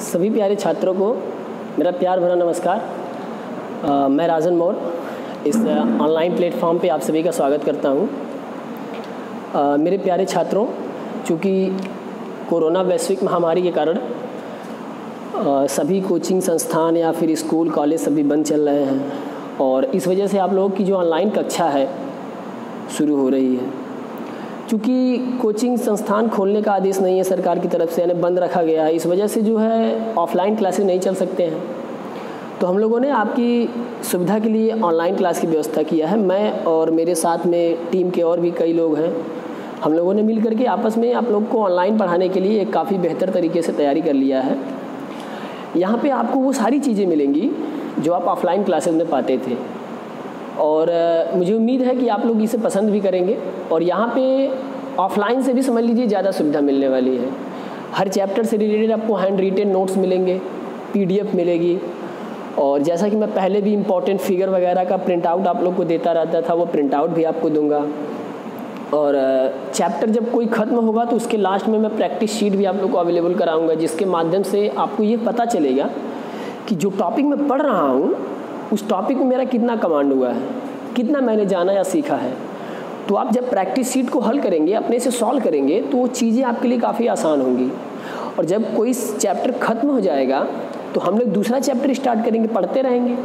सभी प्यारे छात्रों को मेरा प्यार भरा नमस्कार। मैं राजन मौर्य इस ऑनलाइन प्लेटफॉर्म पे आप सभी का स्वागत करता हूँ। मेरे प्यारे छात्रों, चूँकि कोरोना वैश्विक महामारी के कारण सभी कोचिंग संस्थान या फिर स्कूल कॉलेज सभी बंद चल रहे हैं और इस वजह से आप लोगों की जो ऑनलाइन कक्षा है शुरू हो रही है। चूँकि कोचिंग संस्थान खोलने का आदेश नहीं है सरकार की तरफ से, यानी बंद रखा गया है, इस वजह से जो है ऑफलाइन क्लासेस नहीं चल सकते हैं। तो हम लोगों ने आपकी सुविधा के लिए ऑनलाइन क्लास की व्यवस्था किया है। मैं और मेरे साथ में टीम के और भी कई लोग हैं। हम लोगों ने मिल करके आपस में आप लोग को ऑनलाइन पढ़ाने के लिए एक काफ़ी बेहतर तरीके से तैयारी कर लिया है। यहाँ पे आपको वो सारी चीज़ें मिलेंगी जो आप ऑफलाइन क्लासेस में पाते थे और मुझे उम्मीद है कि आप लोग इसे पसंद भी करेंगे। और यहाँ पे ऑफलाइन से भी समझ लीजिए ज़्यादा सुविधा मिलने वाली है। हर चैप्टर से रिलेटेड आपको हैंड रिटेन नोट्स मिलेंगे, पीडीएफ मिलेगी, और जैसा कि मैं पहले भी इम्पोर्टेंट फिगर वगैरह का प्रिंट आउट आप लोग को देता रहता था, वो प्रिंट आउट भी आपको दूंगा। और चैप्टर जब कोई ख़त्म होगा तो उसके लास्ट में मैं प्रैक्टिस शीट भी आप लोग को अवेलेबल कराऊंगा, जिसके माध्यम से आपको ये पता चलेगा कि जो टॉपिक मैं पढ़ रहा हूँ उस टॉपिक में मेरा कितना कमांड हुआ है, कितना मैंने जाना या सीखा है। तो आप जब प्रैक्टिस शीट को हल करेंगे, अपने से सॉल्व करेंगे, तो वो चीज़ें आपके लिए काफ़ी आसान होंगी। और जब कोई चैप्टर ख़त्म हो जाएगा तो हम लोग दूसरा चैप्टर स्टार्ट करेंगे, पढ़ते रहेंगे।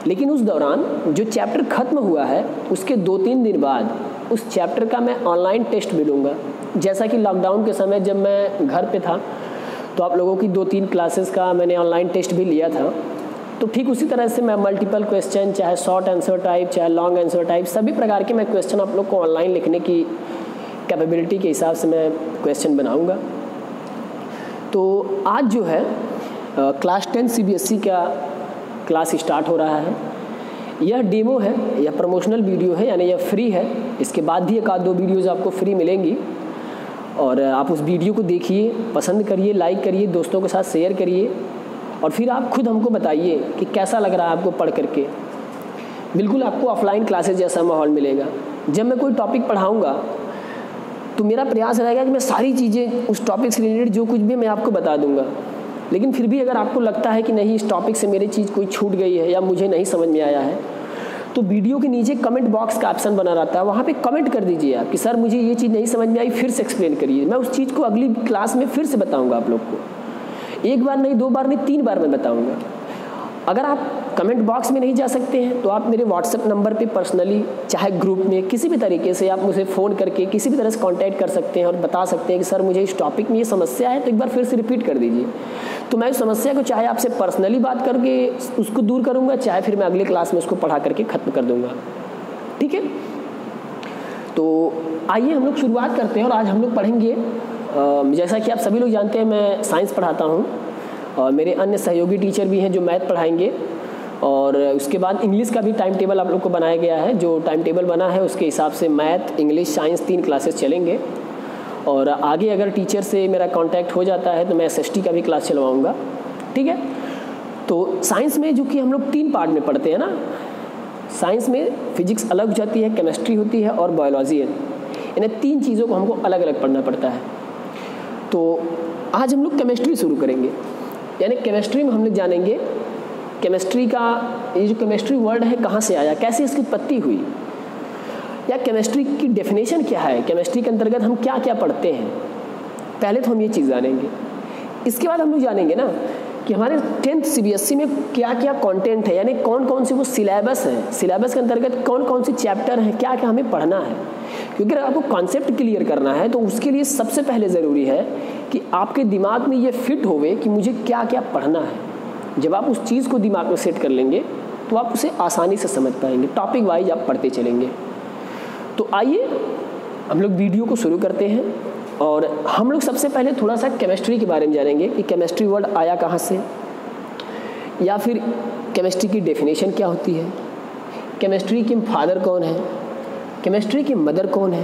लेकिन उस दौरान जो चैप्टर ख़त्म हुआ है उसके 2-3 दिन बाद उस चैप्टर का मैं ऑनलाइन टेस्ट भी लूँगा। जैसा कि लॉकडाउन के समय जब मैं घर पे था तो आप लोगों की 2-3 क्लासेस का मैंने ऑनलाइन टेस्ट भी लिया था। तो ठीक उसी तरह से मैं मल्टीपल क्वेश्चन, चाहे शॉर्ट आंसर टाइप, चाहे लॉन्ग आंसर टाइप, सभी प्रकार के मैं क्वेश्चन आप लोग को ऑनलाइन लिखने की कैपेबिलिटी के हिसाब से मैं क्वेश्चन बनाऊँगा। तो आज जो है क्लास 10 CBSE का क्लास स्टार्ट हो रहा है। यह डेमो है, यह प्रमोशनल वीडियो है, यानी यह फ्री है। इसके बाद भी 1-2 वीडियोज़ आपको फ्री मिलेंगी और आप उस वीडियो को देखिए, पसंद करिए, लाइक करिए, दोस्तों के साथ शेयर करिए और फिर आप खुद हमको बताइए कि कैसा लग रहा है आपको पढ़ करके। बिल्कुल आपको ऑफलाइन क्लासेस जैसा माहौल मिलेगा। जब मैं कोई टॉपिक पढ़ाऊँगा तो मेरा प्रयास रहेगा कि मैं सारी चीज़ें उस टॉपिक से रिलेटेड जो कुछ भी मैं आपको बता दूंगा। लेकिन फिर भी अगर आपको लगता है कि नहीं, इस टॉपिक से मेरी चीज़ कोई छूट गई है या मुझे नहीं समझ में आया है, तो वीडियो के नीचे कमेंट बॉक्स का ऑप्शन बना रहता है, वहाँ पे कमेंट कर दीजिए आप कि सर मुझे ये चीज़ नहीं समझ में आई, फिर से एक्सप्लेन करिए। मैं उस चीज़ को अगली क्लास में फिर से बताऊँगा आप लोग को। 1 बार नहीं, 2 बार नहीं, 3 बार मैं बताऊँगा। अगर आप कमेंट बॉक्स में नहीं जा सकते हैं तो आप मेरे व्हाट्सएप नंबर पे पर्सनली, चाहे ग्रुप में, किसी भी तरीके से आप मुझे फ़ोन करके किसी भी तरह से कांटेक्ट कर सकते हैं और बता सकते हैं कि सर मुझे इस टॉपिक में ये समस्या है, तो एक बार फिर से रिपीट कर दीजिए। तो मैं उस समस्या को चाहे आपसे पर्सनली बात करके उसको दूर करूँगा, चाहे फिर मैं अगले क्लास में उसको पढ़ा करके ख़त्म कर दूँगा। ठीक है, तो आइए हम लोग शुरुआत करते हैं। और आज हम लोग पढ़ेंगे, जैसा कि आप सभी लोग जानते हैं, मैं साइंस पढ़ाता हूँ और मेरे अन्य सहयोगी टीचर भी हैं जो मैथ पढ़ाएंगे। और उसके बाद इंग्लिश का भी टाइम टेबल आप लोग को बनाया गया है। जो टाइम टेबल बना है उसके हिसाब से मैथ, इंग्लिश, साइंस 3 क्लासेस चलेंगे। और आगे अगर टीचर से मेरा कांटेक्ट हो जाता है तो मैं SST का भी क्लास चलवाऊँगा। ठीक है, तो साइंस में जो कि हम लोग 3 पार्ट में पढ़ते हैं ना, साइंस में फिजिक्स अलग हो जाती है, केमिस्ट्री होती है और बायोलॉजी है। इन्हें 3 चीज़ों को हमको अलग अलग पढ़ना पड़ता है। तो आज हम लोग केमिस्ट्री शुरू करेंगे, यानी केमिस्ट्री में हम लोग जानेंगे केमिस्ट्री का ये जो केमिस्ट्री वर्ड है कहाँ से आया, कैसे इसकी उत्पत्ति हुई, या केमिस्ट्री की डेफिनेशन क्या है, केमिस्ट्री के अंतर्गत हम क्या क्या पढ़ते हैं। पहले तो हम ये चीज़ जानेंगे। इसके बाद हम लोग जानेंगे ना कि हमारे 10th CBSE में क्या क्या कंटेंट है, यानी कौन कौन से वो सिलेबस है, सिलेबस के अंतर्गत कौन कौन से चैप्टर हैं, क्या क्या हमें पढ़ना है। क्योंकि अगर आपको कॉन्सेप्ट क्लियर करना है तो उसके लिए सबसे पहले ज़रूरी है कि आपके दिमाग में ये फिट होवे कि मुझे क्या क्या पढ़ना है। जब आप उस चीज़ को दिमाग में सेट कर लेंगे तो आप उसे आसानी से समझ पाएंगे, टॉपिक वाइज आप पढ़ते चलेंगे। तो आइए हम लोग वीडियो को शुरू करते हैं और हम लोग सबसे पहले थोड़ा सा केमिस्ट्री के बारे में जानेंगे कि केमिस्ट्री वर्ड आया कहाँ से, या फिर केमिस्ट्री की डेफिनेशन क्या होती है, केमिस्ट्री के फादर कौन है, केमिस्ट्री की मदर कौन है,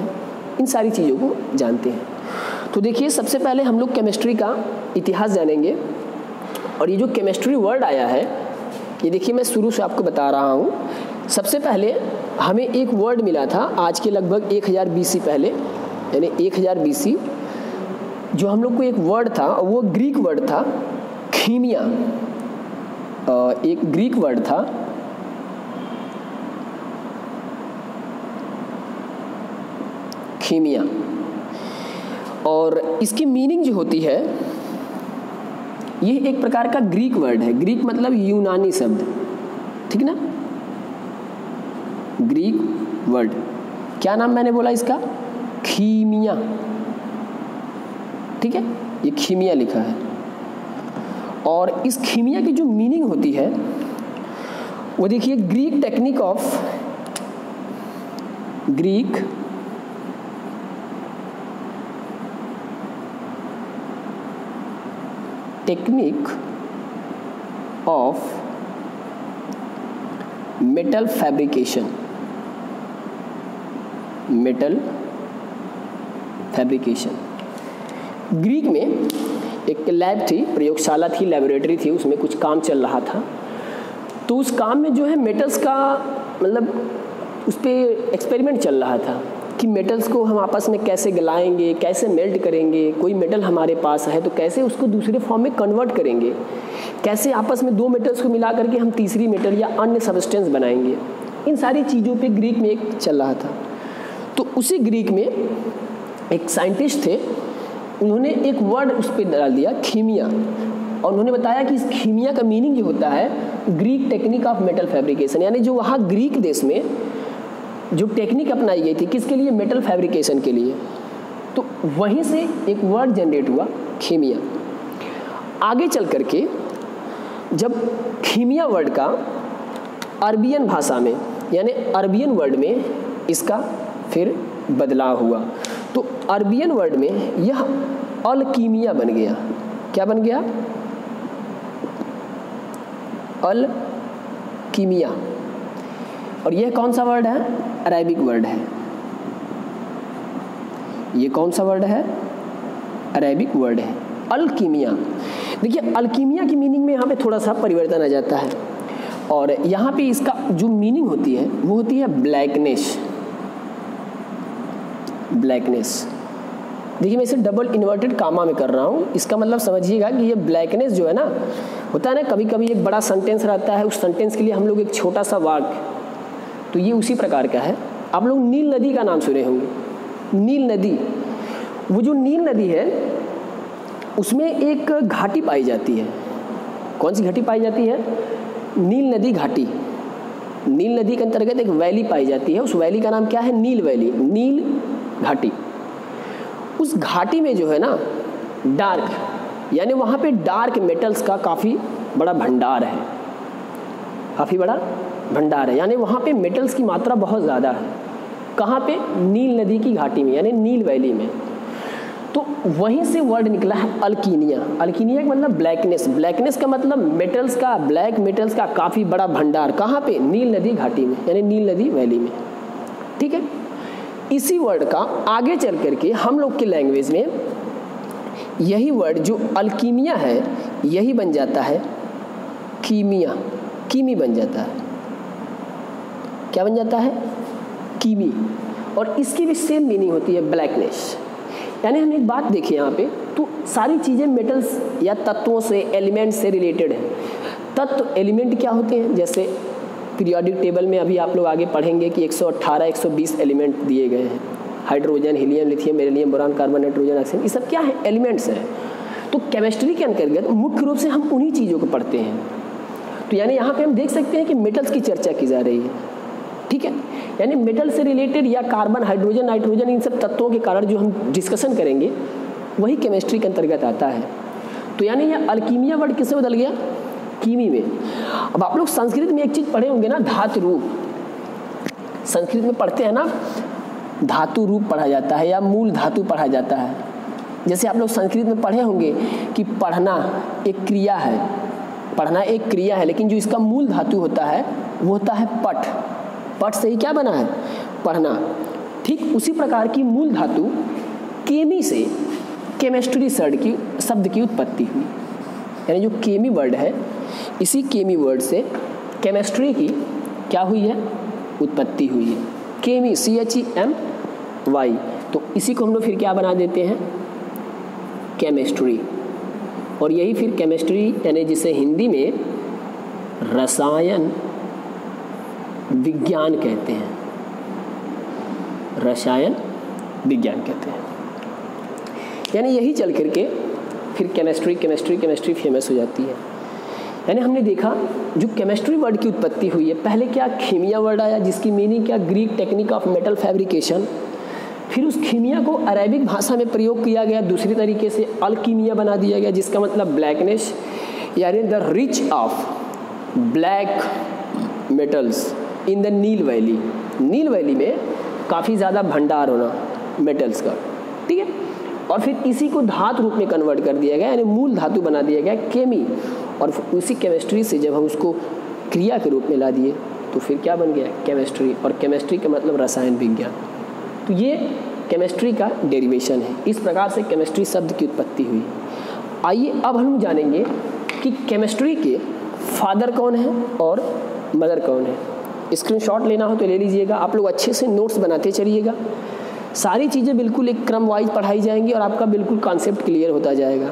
इन सारी चीज़ों को जानते हैं। तो देखिए, सबसे पहले हम लोग केमिस्ट्री का इतिहास जानेंगे। और ये जो केमिस्ट्री वर्ड आया है, ये देखिए मैं शुरू से आपको बता रहा हूँ। सबसे पहले हमें एक वर्ड मिला था आज के लगभग 1000 BC पहले, यानी 1000 BC, जो हम लोग को एक वर्ड था, वो ग्रीक वर्ड था खीमिया एक ग्रीक वर्ड था, खीमिया, और इसकी मीनिंग जो होती है, ये एक प्रकार का ग्रीक वर्ड है। ग्रीक मतलब यूनानी शब्द, ठीक ना, ग्रीक वर्ड। क्या नाम मैंने बोला इसका? खीमिया, ठीक है, ये खीमिया लिखा है। और इस खीमिया की जो मीनिंग होती है वो देखिए, Greek technique of metal fabrication, Greek में एक लैब थी, प्रयोगशाला थी, लेबोरेटरी थी, उसमें कुछ काम चल रहा था। तो उस काम में जो है मेटल्स का मतलब उस पर एक्सपेरिमेंट चल रहा था कि मेटल्स को हम आपस में कैसे गलाएंगे, कैसे मेल्ट करेंगे। कोई मेटल हमारे पास है तो कैसे उसको दूसरे फॉर्म में कन्वर्ट करेंगे, कैसे आपस में दो मेटल्स को मिला करके हम तीसरी मेटल या अन्य सब्सटेंस बनाएंगे। इन सारी चीज़ों पे ग्रीक में एक चल रहा था। तो उसी ग्रीक में एक साइंटिस्ट थे, उन्होंने एक वर्ड उस पर डाल दिया, खीमिया, और उन्होंने बताया कि इस खीमिया का मीनिंग जो होता है Greek technique of metal fabrication, यानी जो वहाँ ग्रीक देश में जो टेक्निक अपनाई गई थी, किसके लिए? मेटल फैब्रिकेशन के लिए। तो वहीं से एक वर्ड जनरेट हुआ, खीमिया। आगे चल करके जब खीमिया वर्ड का अरबियन भाषा में यानी अरबियन वर्ड में इसका फिर बदलाव हुआ, तो अरबियन वर्ड में यह अलकीमिया बन गया। क्या बन गया? अलकीमिया। और यह कौन सा वर्ड है? अरेबिक वर्ड है। ये कौन सा वर्ड है? अरेबिक वर्ड है, अलकीमिया। देखिए, अलकीमिया की मीनिंग में यहाँ पे थोड़ा सा परिवर्तन आ जाता है, और यहाँ पे इसका जो मीनिंग होती है वो होती है ब्लैकनेस। देखिए, मैं इसे डबल इन्वर्टेड कामा में कर रहा हूँ। इसका मतलब समझिएगा कि ये ब्लैकनेस जो है ना, होता है ना, कभी कभी एक बड़ा सेंटेंस रहता है, उस सेंटेंस के लिए हम लोग एक छोटा सा वाक्य, तो ये उसी प्रकार का है। आप लोग नील नदी का नाम सुने होंगे, नील नदी। वो जो नील नदी है उसमें एक घाटी पाई जाती है। कौन सी घाटी पाई जाती है? नील नदी घाटी। नील नदी के अंतर्गत एक वैली पाई जाती है, उस वैली का नाम क्या है? नील वैली, नील घाटी। उस घाटी में जो है ना डार्क, यानी वहाँ पे डार्क मेटल्स का काफ़ी बड़ा भंडार है, यानी वहाँ पे मेटल्स की मात्रा बहुत ज़्यादा है। कहाँ पे? नील नदी की घाटी में, यानी नील वैली में। तो वहीं से वर्ड निकला है अलकीनिया। अलकीनिया का मतलब ब्लैकनेस का मतलब मेटल्स का, ब्लैक मेटल्स का काफ़ी बड़ा भंडार। कहाँ पे? नील नदी घाटी में, यानी नील नदी वैली में, ठीक है। इसी वर्ड का आगे चल करके हम लोग की लैंग्वेज में यही वर्ड जो अलकीमिया है, यही बन जाता है कीमिया, कीमी बन जाता है। क्या बन जाता है? कीमी। और इसकी भी सेम मीनिंग होती है, ब्लैकनेस। यानी हम एक बात देखिए यहाँ पे, तो सारी चीज़ें मेटल्स या तत्वों से, एलिमेंट से रिलेटेड है। तत्व, एलिमेंट क्या होते हैं? जैसे पीरियोडिक टेबल में अभी आप लोग आगे पढ़ेंगे कि 118, 120 एलिमेंट दिए गए हैं। Hydrogen, helium, lithium, beryllium, boron, carbon, nitrogen, oxygen, ये सब क्या है? एलिमेंट्स हैं। तो केमिस्ट्री के अंतर्गत मुख्य रूप से हम उन्हीं चीज़ों को पढ़ते हैं। तो यानी यहाँ पे हम देख सकते हैं कि मेटल्स की चर्चा की जा रही है, ठीक है। यानी मेटल से रिलेटेड या कार्बन, हाइड्रोजन, नाइट्रोजन, इन सब तत्वों के कारण जो हम डिस्कशन करेंगे वही केमिस्ट्री के अंतर्गत आता है। तो यानी यह अलकीमिया वर्ड किससे बदल गया? कीमी में। अब आप लोग संस्कृत में एक चीज़ पढ़े होंगे ना, धातु रूप। संस्कृत में पढ़ते हैं ना, धातु रूप पढ़ा जाता है या मूल धातु पढ़ा जाता है। जैसे आप लोग संस्कृत में पढ़े होंगे कि पढ़ना एक क्रिया है, लेकिन जो इसका मूल धातु होता है वो होता है पठ। पठ से ही क्या बना है? पढ़ना। ठीक उसी प्रकार की मूल धातु केमी से केमिस्ट्री शब्द की उत्पत्ति हुई। यानी जो केमी वर्ड है, इसी केमी वर्ड से केमिस्ट्री की क्या हुई है? उत्पत्ति हुई है। केमी, CHEMY। तो इसी को हम लोग फिर क्या बना देते हैं? केमिस्ट्री। और यही फिर केमिस्ट्री यानी जिसे हिंदी में रसायन विज्ञान कहते हैं, रसायन विज्ञान कहते हैं। यानी यही चल करके फिर केमिस्ट्री फेमस हो जाती है। यानी हमने देखा जो केमिस्ट्री वर्ड की उत्पत्ति हुई है, पहले क्या कीमिया वर्ड आया जिसकी मीनिंग क्या, Greek technique of metal fabrication. फिर उस कीमिया को अरेबिक भाषा में प्रयोग किया गया, दूसरी तरीके से अल्कीमिया बना दिया गया, जिसका मतलब ब्लैकनेस, यानी the rich of black metals in the Nile valley. Nile valley में काफ़ी ज़्यादा भंडार होना मेटल्स का, ठीक है। और फिर इसी को धातु रूप में कन्वर्ट कर दिया गया, यानी मूल धातु बना दिया गया केमी, और उसी केमिस्ट्री से जब हम उसको क्रिया के रूप में ला दिए तो फिर क्या बन गया, केमिस्ट्री। और केमिस्ट्री का मतलब रसायन विज्ञान। तो ये केमिस्ट्री का डेरिवेशन है। इस प्रकार से केमिस्ट्री शब्द की उत्पत्ति हुई। आइए अब हम जानेंगे कि केमिस्ट्री के फादर कौन है और मदर कौन है। स्क्रीनशॉट लेना हो तो ले लीजिएगा, आप लोग अच्छे से नोट्स बनाते चलिएगा। सारी चीज़ें बिल्कुल एक क्रम वाइज पढ़ाई जाएंगी और आपका बिल्कुल कॉन्सेप्ट क्लियर होता जाएगा।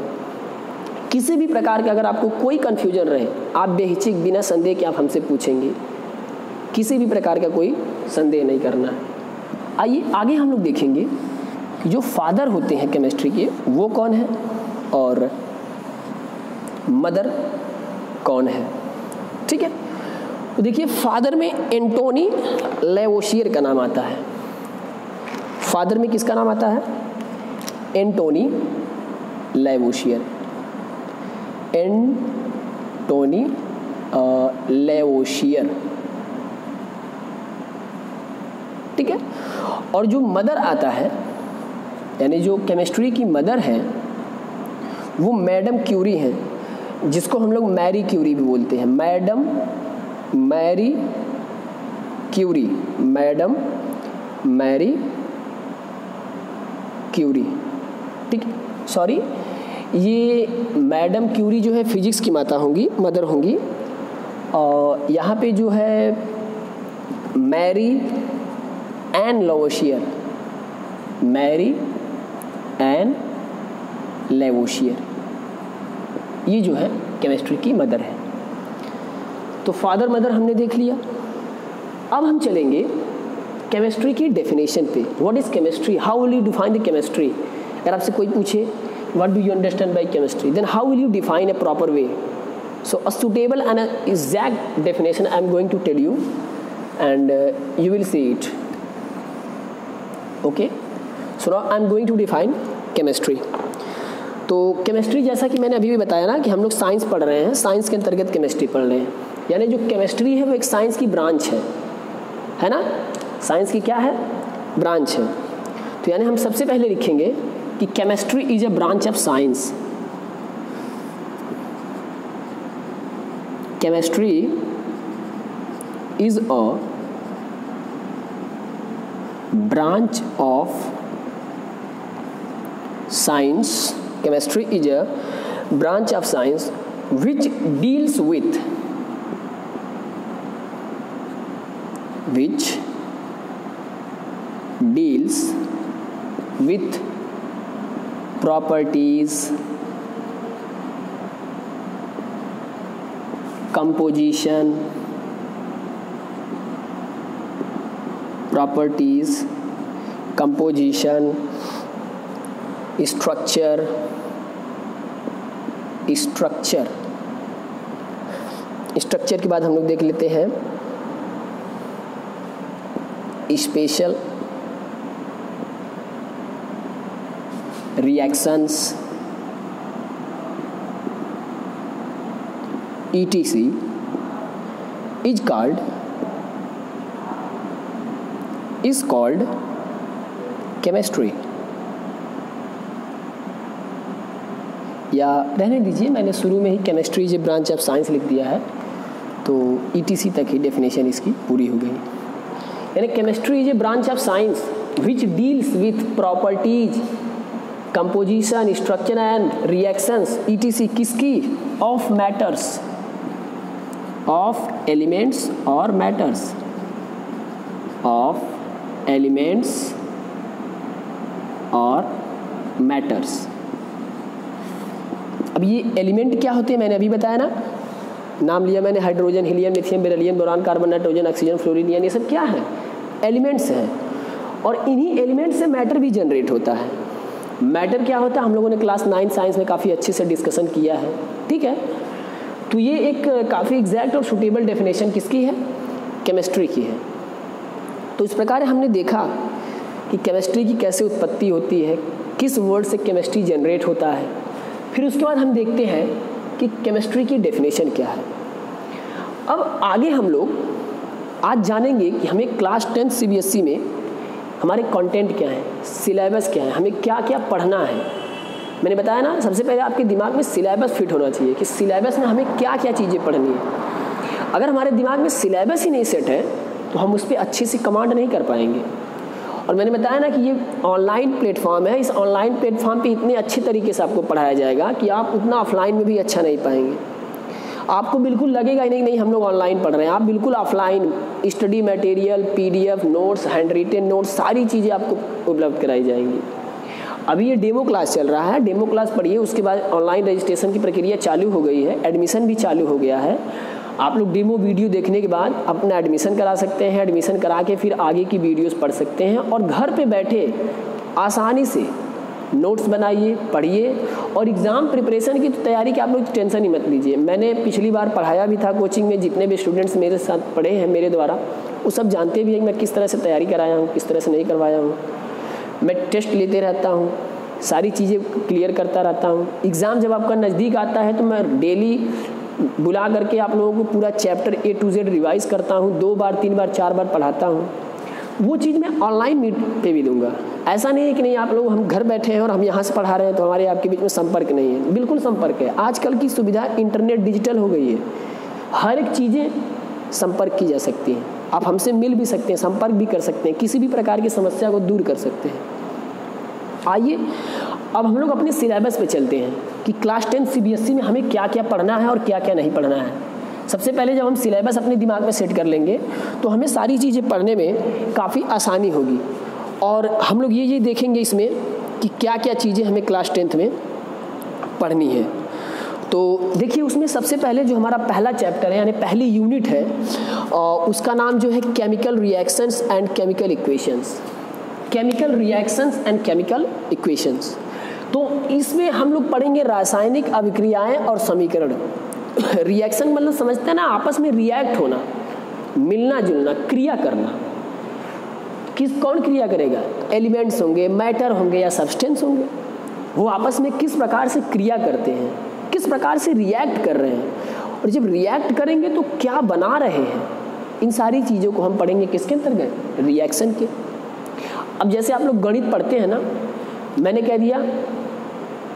किसी भी प्रकार का अगर आपको कोई कन्फ्यूजन रहे, आप बेहिचक बिना संदेह के आप हमसे पूछेंगे, किसी भी प्रकार का कोई संदेह नहीं करना है। आइए आगे हम लोग देखेंगे कि जो फादर होते हैं केमिस्ट्री के वो कौन है और मदर कौन है, ठीक है। तो देखिए फादर में एंटोनी लेवोशियर का नाम आता है। फादर में किसका नाम आता है, एंटोनी लेवोशियर। एंटोनी लेवोशियर, ठीक है। और जो मदर आता है, यानी जो केमिस्ट्री की मदर है वो मैडम क्यूरी हैं, जिसको हम लोग मैरी क्यूरी भी बोलते हैं। Madam Marie Curie, madam Marie Curie, ठीक है। सॉरी, ये मैडम क्यूरी जो है फिजिक्स की माता होंगी, मदर होंगी। और यहाँ पे जो है Marie Anne Lavoisier, Marie Anne Lavoisier, ये जो है केमिस्ट्री की मदर है। तो फादर मदर हमने देख लिया। अब हम चलेंगे केमिस्ट्री की डेफिनेशन पे। What is chemistry, how will you define the chemistry. अगर आपसे कोई पूछे what do you understand by chemistry, then how will you define a proper way. So a suitable and exact definition I am going to tell you and you will see it. Okay, so now I am going to define chemistry. तो chemistry जैसा कि मैंने अभी भी बताया ना कि हम लोग साइंस पढ़ रहे हैं, साइंस के अंतर्गत केमिस्ट्री पढ़ रहे हैं। यानी जो केमिस्ट्री है वो एक साइंस की ब्रांच है ना। साइंस की क्या है, ब्रांच है। तो यानी हम सबसे पहले लिखेंगे कि chemistry is a branch of science. Chemistry is a branch of science. Chemistry is a branch of science which deals with properties, composition, structure के बाद हम लोग देख लेते हैं special reactions, etc is called chemistry। या रहने दीजिए, मैंने शुरू में ही chemistry is a branch of science लिख दिया है, तो ETC तक ही डेफिनेशन इसकी पूरी हो गई। यानी chemistry is a branch of science which deals with properties, composition, structure and reactions ETC किसकी, ऑफ मैटर्स, ऑफ एलिमेंट्स और मैटर्स, ऑफ एलिमेंट्स और मैटर्स। अब ये एलिमेंट क्या होते हैं मैंने अभी बताया ना, नाम लिया मैंने, hydrogen, helium, lithium, beryllium, boron, carbon, nitrogen, oxygen, fluorine, ये सब क्या है? एलिमेंट्स हैं। और इन्हीं एलिमेंट से मैटर भी जनरेट होता है। मैटर क्या होता है हम लोगों ने क्लास 9 साइंस में काफ़ी अच्छे से डिस्कशन किया है, ठीक है। तो ये एक काफ़ी एग्जैक्ट और सुटेबल डेफिनेशन किसकी है? केमिस्ट्री की है। तो इस प्रकार हमने देखा कि केमिस्ट्री की कैसे उत्पत्ति होती है, किस वर्ड से केमिस्ट्री जनरेट होता है। फिर उसके बाद हम देखते हैं कि केमिस्ट्री की डेफिनेशन क्या है। अब आगे हम लोग आज जानेंगे कि हमें क्लास 10 CBSE में हमारे कंटेंट क्या है, सिलेबस क्या है, हमें क्या क्या पढ़ना है। मैंने बताया ना, सबसे पहले आपके दिमाग में सिलेबस फिट होना चाहिए कि सिलेबस में हमें क्या क्या चीज़ें पढ़नी है। अगर हमारे दिमाग में सिलेबस ही नहीं सेट है तो हम उस पर अच्छे से कमांड नहीं कर पाएंगे। और मैंने बताया ना कि ये ऑनलाइन प्लेटफॉर्म है, इस ऑनलाइन प्लेटफॉर्म पे इतने अच्छे तरीके से आपको पढ़ाया जाएगा कि आप उतना ऑफलाइन में भी अच्छा नहीं पाएंगे। आपको बिल्कुल लगेगा ही नहीं हम लोग ऑनलाइन पढ़ रहे हैं। आप बिल्कुल offline study material, PDF notes, handwritten notes, सारी चीज़ें आपको उपलब्ध कराई जाएंगी। अभी ये डेमो क्लास चल रहा है, डेमो क्लास पढ़िए, उसके बाद ऑनलाइन रजिस्ट्रेशन की प्रक्रिया चालू हो गई है, एडमिशन भी चालू हो गया है। आप लोग डेमो वीडियो देखने के बाद अपना एडमिशन करा सकते हैं, एडमिशन करा के फिर आगे की वीडियोस पढ़ सकते हैं और घर पे बैठे आसानी से नोट्स बनाइए, पढ़िए। और एग्ज़ाम प्रिपरेशन की तैयारी की आप लोग टेंशन ही मत लीजिए। मैंने पिछली बार पढ़ाया भी था कोचिंग में, जितने भी स्टूडेंट्स मेरे साथ पढ़े हैं मेरे द्वारा, वो सब जानते भी हैं कि मैं किस तरह से तैयारी कराया हूँ, किस तरह से नहीं करवाया हूँ। मैं टेस्ट लेते रहता हूँ, सारी चीज़ें क्लियर करता रहता हूँ। एग्ज़ाम जब आपका नज़दीक आता है तो मैं डेली बुला करके आप लोगों को पूरा chapter A to Z revise करता हूँ, 2 बार 3 बार 4 बार पढ़ाता हूँ। वो चीज़ मैं ऑनलाइन मीट पे भी दूंगा। ऐसा नहीं है कि नहीं आप लोग हम घर बैठे हैं और हम यहाँ से पढ़ा रहे हैं तो हमारे आपके बीच में संपर्क नहीं है, बिल्कुल संपर्क है। आजकल की सुविधा इंटरनेट डिजिटल हो गई है, हर एक चीज़ें संपर्क की जा सकती हैं। आप हमसे मिल भी सकते हैं, संपर्क भी कर सकते हैं, किसी भी प्रकार की समस्या को दूर कर सकते हैं। आइए अब हम लोग अपने सिलेबस पे चलते हैं कि क्लास 10 CBSE में हमें क्या क्या पढ़ना है और क्या क्या नहीं पढ़ना है। सबसे पहले जब हम सिलेबस अपने दिमाग में सेट कर लेंगे तो हमें सारी चीज़ें पढ़ने में काफ़ी आसानी होगी। और हम लोग ये देखेंगे इसमें कि क्या क्या चीज़ें हमें क्लास 10th में पढ़नी है। तो देखिए उसमें सबसे पहले जो हमारा पहला चैप्टर है यानी पहली यूनिट है, उसका नाम जो है chemical reactions and chemical equations. Chemical reactions and chemical equations, तो इसमें हम लोग पढ़ेंगे रासायनिक अभिक्रियाएं और समीकरण। रिएक्शन मतलब समझते हैं ना, आपस में रिएक्ट होना, मिलना जुलना, क्रिया करना। कौन क्रिया करेगा? एलिमेंट्स होंगे, मैटर होंगे या सब्सटेंस होंगे, वो आपस में किस प्रकार से क्रिया करते हैं, किस प्रकार से रिएक्ट कर रहे हैं, और जब रिएक्ट करेंगे तो क्या बना रहे हैं। इन सारी चीज़ों को हम पढ़ेंगे किसके अंतर्गत? रिएक्शन के। अब जैसे आप लोग गणित पढ़ते हैं ना, मैंने कह दिया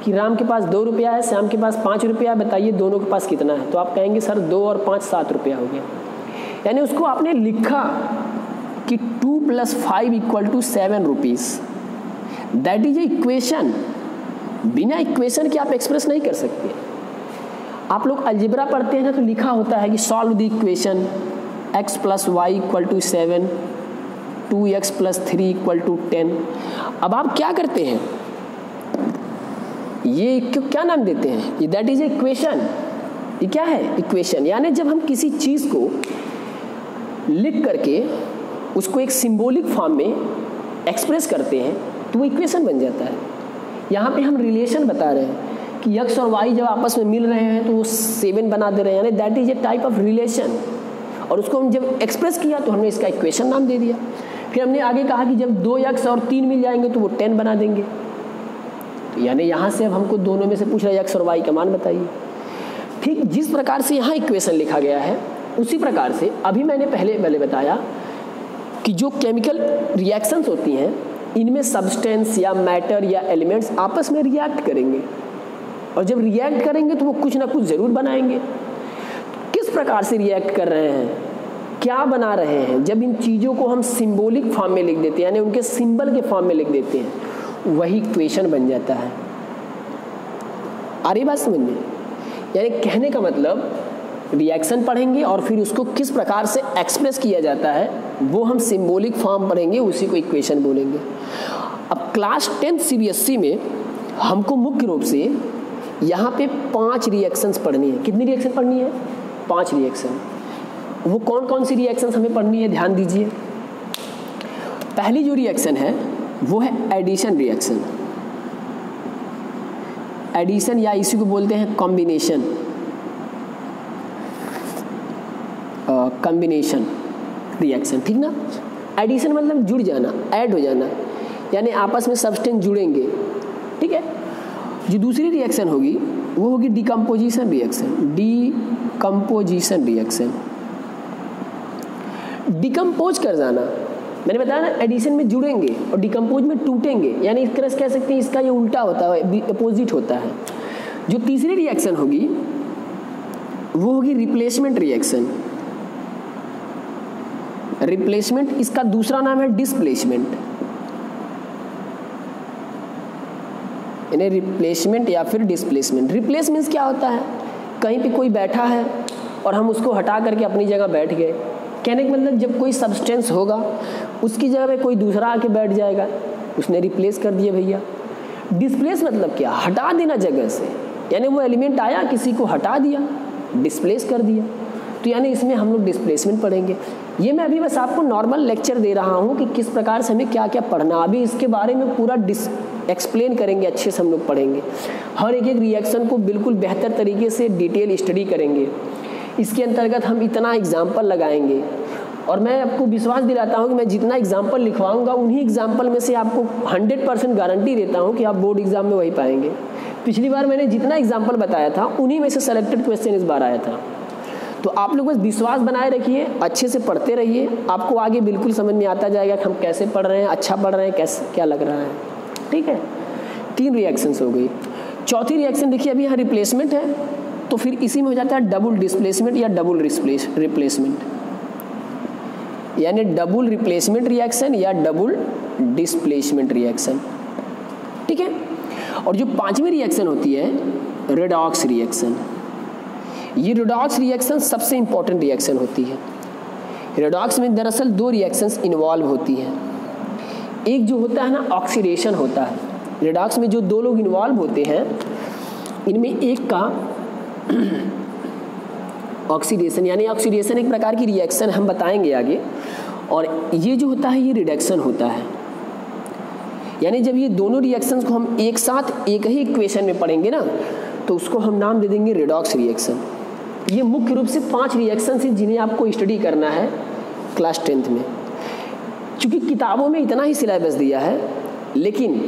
कि राम के पास 2 रुपया है, श्याम के पास 5 रुपया है, बताइए दोनों के पास कितना है? तो आप कहेंगे सर 2 और 5 7 रुपया हो गया। यानी उसको आपने लिखा कि 2 + 5 = 7 rupees. That is a equation. बिना इक्वेशन के आप एक्सप्रेस नहीं कर सकते। आप लोग अलजेब्रा पढ़ते हैं ना, तो लिखा होता है कि solve the equation x + y = 7, 2x + 3 = 10। अब आप क्या करते हैं, ये क्या नाम देते हैं? ये दैट इज ए इक्वेशन। ये क्या है? इक्वेशन। यानी जब हम किसी चीज़ को लिख करके उसको एक सिंबॉलिक फॉर्म में एक्सप्रेस करते हैं तो वो इक्वेशन बन जाता है। यहाँ पे हम रिलेशन बता रहे हैं कि x और y जब आपस में मिल रहे हैं तो वो 7 बना दे रहे हैं, यानी that is a type of relation. और उसको हम जब एक्सप्रेस किया तो हमने इसका इक्वेशन नाम दे दिया। फिर हमने आगे कहा कि जब 2x और 3 मिल जाएंगे तो वो 10 बना देंगे। तो यानी यहाँ से अब हमको दोनों में से पूछ रहा है x और y का मान बताइए। ठीक जिस प्रकार से यहाँ इक्वेशन लिखा गया है उसी प्रकार से अभी मैंने पहले बताया कि जो केमिकल रिएक्शंस होती हैं इनमें सब्सटेंस या मैटर या एलिमेंट्स आपस में रिएक्ट करेंगे, और जब रिएक्ट करेंगे तो वो कुछ ना कुछ ज़रूर बनाएंगे। किस प्रकार से रिएक्ट कर रहे हैं, क्या बना रहे हैं, जब इन चीज़ों को हम सिंबॉलिक फॉर्म में लिख देते हैं यानी उनके सिंबल के फॉर्म में लिख देते हैं, वही इक्वेशन बन जाता है। आ रही बात समझ में? यानी कहने का मतलब रिएक्शन पढ़ेंगे और फिर उसको किस प्रकार से एक्सप्रेस किया जाता है वो हम सिंबॉलिक फॉर्म पढ़ेंगे, उसी को इक्वेशन बोलेंगे। अब क्लास 10 CBSE में हमको मुख्य रूप से यहाँ पे 5 रिएक्शंस पढ़नी है। कितनी रिएक्शन पढ़नी है? 5 रिएक्शन। वो कौन कौन सी रिएक्शंस हमें पढ़नी है, ध्यान दीजिए। पहली जो रिएक्शन है वो है एडिशन रिएक्शन। एडिशन या इसी को बोलते हैं कॉम्बिनेशन, कॉम्बिनेशन रिएक्शन, ठीक ना। एडिशन मतलब जुड़ जाना, ऐड हो जाना, यानी आपस में सब्सटेंस जुड़ेंगे, ठीक है। जो दूसरी रिएक्शन होगी वो होगी decomposition reaction. Decomposition reaction, decompose कर जाना। मैंने बताया ना, एडिशन में जुड़ेंगे और डिकम्पोज में टूटेंगे, यानी इस तरह से कह सकते हैं इसका ये उल्टा होता है, अपोजिट होता है। जो तीसरी रिएक्शन होगी वो होगी रिप्लेसमेंट रिएक्शन। रिप्लेसमेंट, इसका दूसरा नाम है डिस्प्लेसमेंट, यानी रिप्लेसमेंट या फिर डिस्प्लेसमेंट। रिप्लेसमेंट क्या होता है? कहीं पे कोई बैठा है और हम उसको हटा करके अपनी जगह बैठ गए। कहने का मतलब जब कोई सब्सटेंस होगा उसकी जगह पे कोई दूसरा आके बैठ जाएगा, उसने रिप्लेस कर दिया भैया। डिस्प्लेस मतलब क्या? हटा देना जगह से, यानी वो एलिमेंट आया, किसी को हटा दिया, डिस्प्लेस कर दिया। तो यानी इसमें हम लोग डिस्प्लेसमेंट पढ़ेंगे। ये मैं अभी बस आपको नॉर्मल लेक्चर दे रहा हूँ कि किस प्रकार से हमें क्या क्या पढ़ना। अभी इसके बारे में पूरा एक्सप्लेन करेंगे, अच्छे से हम लोग पढ़ेंगे। हर एक रिएक्शन को बिल्कुल बेहतर तरीके से डिटेल स्टडी करेंगे। इसके अंतर्गत हम इतना एग्जाम्पल लगाएंगे और मैं आपको विश्वास दिलाता हूँ कि मैं जितना एग्जाम्पल लिखवाऊंगा उन्हीं एग्जाम्पल में से आपको 100% गारंटी देता हूँ कि आप बोर्ड एग्जाम में वही पाएंगे। पिछली बार मैंने जितना एग्जाम्पल बताया था उन्हीं में से सेलेक्टेड क्वेश्चन इस बार आया था। तो आप लोग बस विश्वास बनाए रखिए, अच्छे से पढ़ते रहिए, आपको आगे बिल्कुल समझ में आता जाएगा कि हम कैसे पढ़ रहे हैं, अच्छा पढ़ रहे हैं, कैसे क्या लग रहा है, ठीक है। 3 रिएक्शंस हो गई। चौथी रिएक्शन देखिए, अभी यहाँ रिप्लेसमेंट है, तो फिर इसी में हो जाता है डबल डिस्प्लेसमेंट या डबल रिप्लेसमेंट, यानी डबल रिप्लेसमेंट रिएक्शन या डबल डिस्प्लेसमेंट रिएक्शन, ठीक है। और जो 5वीं रिएक्शन होती है रेडॉक्स रिएक्शन। ये रेडॉक्स रिएक्शन सबसे इंपॉर्टेंट रिएक्शन होती है। रेडॉक्स में दरअसल 2 रिएक्शंस इन्वॉल्व होती हैं। एक जो होता है ना ऑक्सीडेशन होता है। रेडॉक्स में जो 2 लोग इन्वॉल्व होते हैं इनमें एक का ऑक्सीडेशन, यानी ऑक्सीडेशन एक प्रकार की रिएक्शन हम बताएंगे आगे। और ये जो होता है ये रिडक्शन होता है, यानी जब ये दोनों रिएक्शंस को हम एक साथ एक ही इक्वेशन में पढ़ेंगे ना तो उसको हम नाम दे देंगे रेडॉक्स रिएक्शन। ये मुख्य रूप से 5 रिएक्शन हैं जिन्हें आपको स्टडी करना है क्लास 10th में। चूँकि किताबों में इतना ही सिलेबस दिया है, लेकिन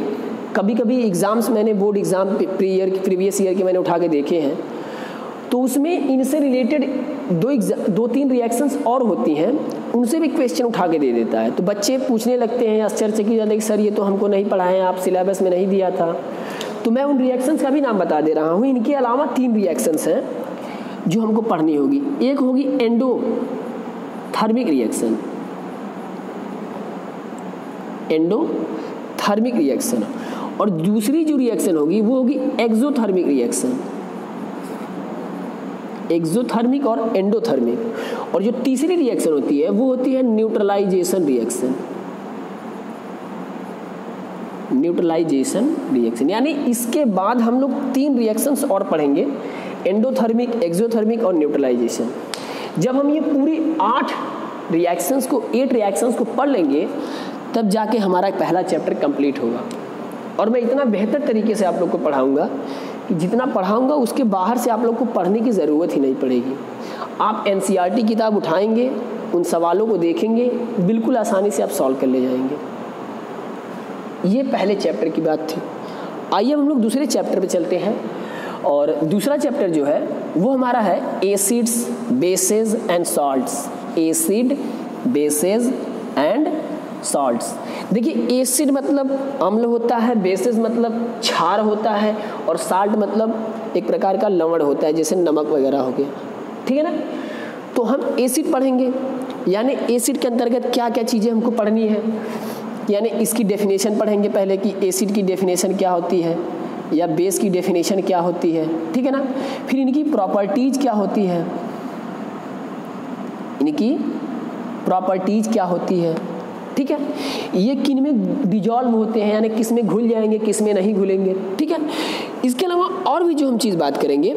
कभी कभी एग्ज़ाम्स मैंने बोर्ड एग्ज़ाम प्रीवियस ईयर के मैंने उठा के देखे हैं, तो उसमें इनसे रिलेटेड 2-3 रिएक्शंस और होती हैं, उनसे भी क्वेश्चन उठा के दे देता है। तो बच्चे पूछने लगते हैं, आश्चर्यचकित हो जाते हैं कि सर ये तो हमको नहीं पढ़ाएं, आप सिलेबस में नहीं दिया था। तो मैं उन रिएक्शंस का भी नाम बता दे रहा हूँ। इनके अलावा 3 रिएक्शंस हैं जो हमको पढ़नी होगी। एक होगी एंडोथर्मिक रिएक्शन, एंडोथर्मिक रिएक्शन, और दूसरी जो रिएक्शन होगी वो होगी एक्सोथर्मिक रिएक्शन, एक्सोथर्मिक और एंडोथर्मिक। और जो तीसरी रिएक्शन होती है वो होती है न्यूट्रलाइजेशन रिएक्शन, न्यूट्रलाइजेशन रिएक्शन। यानी इसके बाद हम लोग 3 रिएक्शंस और पढ़ेंगे, एंडोथर्मिक, एक्सोथर्मिक और न्यूट्रलाइजेशन। जब हम ये पूरी 8 रिएक्शंस को पढ़ लेंगे तब जाके हमारा पहला चैप्टर कंप्लीट होगा। और मैं इतना बेहतर तरीके से आप लोग को पढ़ाऊंगा कि जितना पढ़ाऊंगा उसके बाहर से आप लोग को पढ़ने की ज़रूरत ही नहीं पड़ेगी। आप एनसीईआरटी किताब उठाएंगे, उन सवालों को देखेंगे, बिल्कुल आसानी से आप सॉल्व कर ले जाएंगे। ये पहले चैप्टर की बात थी। आइए हम लोग दूसरे चैप्टर पे चलते हैं। और दूसरा चैप्टर जो है वो हमारा है acids, bases and salts. Acid, bases and salts. देखिए एसिड मतलब अम्ल होता है, बेसिस मतलब क्षार होता है, और साल्ट मतलब एक प्रकार का लवण होता है, जैसे नमक वगैरह हो गया, ठीक है ना। तो हम एसिड पढ़ेंगे, यानी एसिड के अंतर्गत क्या क्या चीज़ें हमको पढ़नी है, यानी इसकी डेफिनेशन पढ़ेंगे पहले कि एसिड की डेफिनेशन क्या होती है या बेस की डेफिनेशन क्या होती है, ठीक है ना। फिर इनकी प्रॉपर्टीज क्या होती है, इनकी प्रॉपर्टीज क्या होती है, ठीक है। ये किन में डिजॉल्व होते हैं, यानी किस में घुल जाएंगे, किस में नहीं घुलेंगे, ठीक है। इसके अलावा और भी जो हम चीज़ बात करेंगे,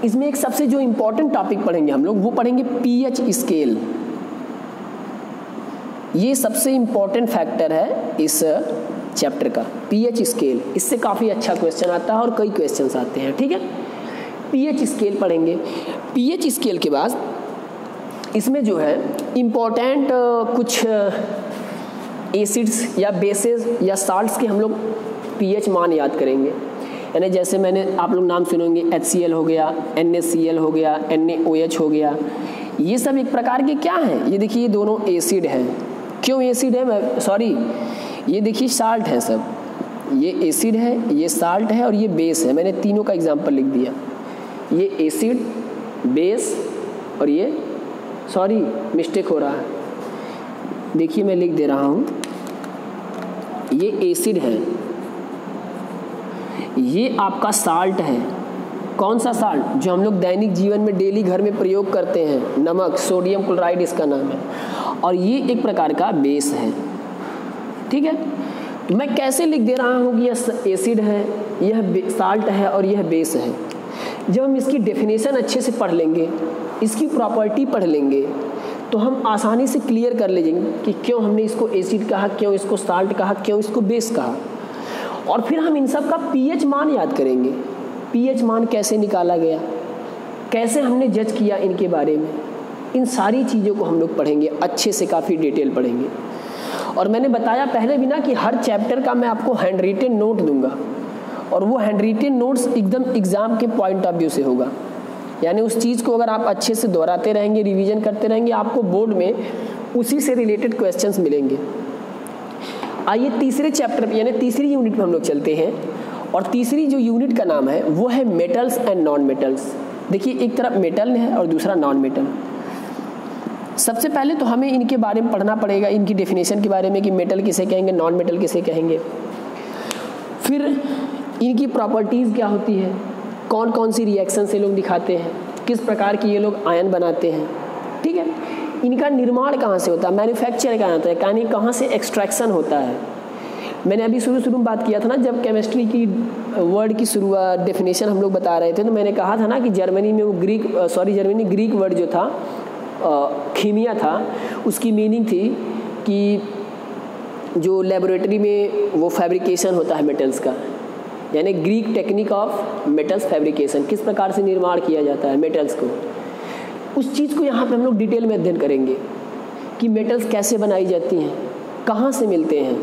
इसमें एक सबसे जो इम्पोर्टेंट टॉपिक पढ़ेंगे हम लोग, वो पढ़ेंगे पीएच स्केल। ये सबसे इम्पोर्टेंट फैक्टर है इस चैप्टर का, पीएच स्केल। इससे काफ़ी अच्छा क्वेश्चन आता है और कई क्वेश्चंस आते हैं, ठीक है। पीएच स्केल पढ़ेंगे। पीएच स्केल के बाद इसमें जो है इम्पोर्टेंट कुछ एसिड्स या बेसेस या साल्ट्स के हम लोग पीएच मान याद करेंगे। यानी जैसे मैंने आप लोग नाम सुनेंगे, HCl हो गया, NaCl हो गया, NaOH हो गया, ये सब एक प्रकार के क्या हैं? ये देखिए, ये दोनों एसिड हैं। क्यों एसिड है? ये देखिए साल्ट है सब। ये एसिड है, ये साल्ट है और ये बेस है। मैंने तीनों का एग्जाम्पल लिख दिया। ये एसिड, बेस और ये मिस्टेक हो रहा है, देखिए मैं लिख दे रहा हूँ। ये एसिड है, ये आपका साल्ट है। कौन सा साल्ट? जो हम लोग दैनिक जीवन में डेली घर में प्रयोग करते हैं, नमक, सोडियम क्लोराइड इसका नाम है। और ये एक प्रकार का बेस है, ठीक है। तो मैं कैसे लिख दे रहा हूँ कि यह एसिड है, यह साल्ट है और यह बेस है। जब हम इसकी डेफिनेशन अच्छे से पढ़ लेंगे, इसकी प्रॉपर्टी पढ़ लेंगे, तो हम आसानी से क्लियर कर लेंगे कि क्यों हमने इसको एसिड कहा, क्यों इसको साल्ट कहा, क्यों इसको बेस कहा। और फिर हम इन सब का पीएच मान याद करेंगे। पीएच मान कैसे निकाला गया, कैसे हमने जज किया इनके बारे में, इन सारी चीज़ों को हम लोग पढ़ेंगे, अच्छे से काफ़ी डिटेल पढ़ेंगे। और मैंने बताया पहले भी ना कि हर चैप्टर का मैं आपको हैंड रिटेन नोट दूंगा, और वो हैंड रिटेन नोट्स एकदम एग्ज़ाम के पॉइंट ऑफ व्यू से होगा। यानी उस चीज़ को अगर आप अच्छे से दोहराते रहेंगे, रिवीजन करते रहेंगे, आपको बोर्ड में उसी से रिलेटेड क्वेश्चंस मिलेंगे। आइए तीसरे चैप्टर यानी तीसरी यूनिट में हम लोग चलते हैं। और तीसरी जो यूनिट का नाम है वो है मेटल्स एंड नॉन मेटल्स। देखिए, एक तरफ मेटल है और दूसरा नॉन मेटल। सबसे पहले तो हमें इनके बारे में पढ़ना पड़ेगा, इनकी डेफिनेशन के बारे में कि मेटल किसे कहेंगे, नॉन मेटल किसे कहेंगे। फिर इनकी प्रॉपर्टीज़ क्या होती है, कौन कौन सी रिएक्शन से लोग दिखाते हैं, किस प्रकार की ये लोग आयन बनाते हैं, ठीक है। इनका निर्माण कहाँ से होता है, मैन्युफैक्चर कहाँ होता है, यानी कहाँ से एक्सट्रैक्शन होता है। मैंने अभी शुरू में बात किया था ना, जब केमिस्ट्री की वर्ड की शुरुआत डेफिनेशन हम लोग बता रहे थे, तो मैंने कहा था ना कि जर्मनी में वो ग्रीक वर्ड जो था कीमिया था, उसकी मीनिंग थी कि जो लेबोरेटरी में वो फैब्रिकेशन होता है मेटल्स का, यानी Greek technique of metals fabrication, किस प्रकार से निर्माण किया जाता है मेटल्स को। उस चीज़ को यहाँ पे हम लोग डिटेल में अध्ययन करेंगे कि मेटल्स कैसे बनाई जाती हैं, कहाँ से मिलते हैं,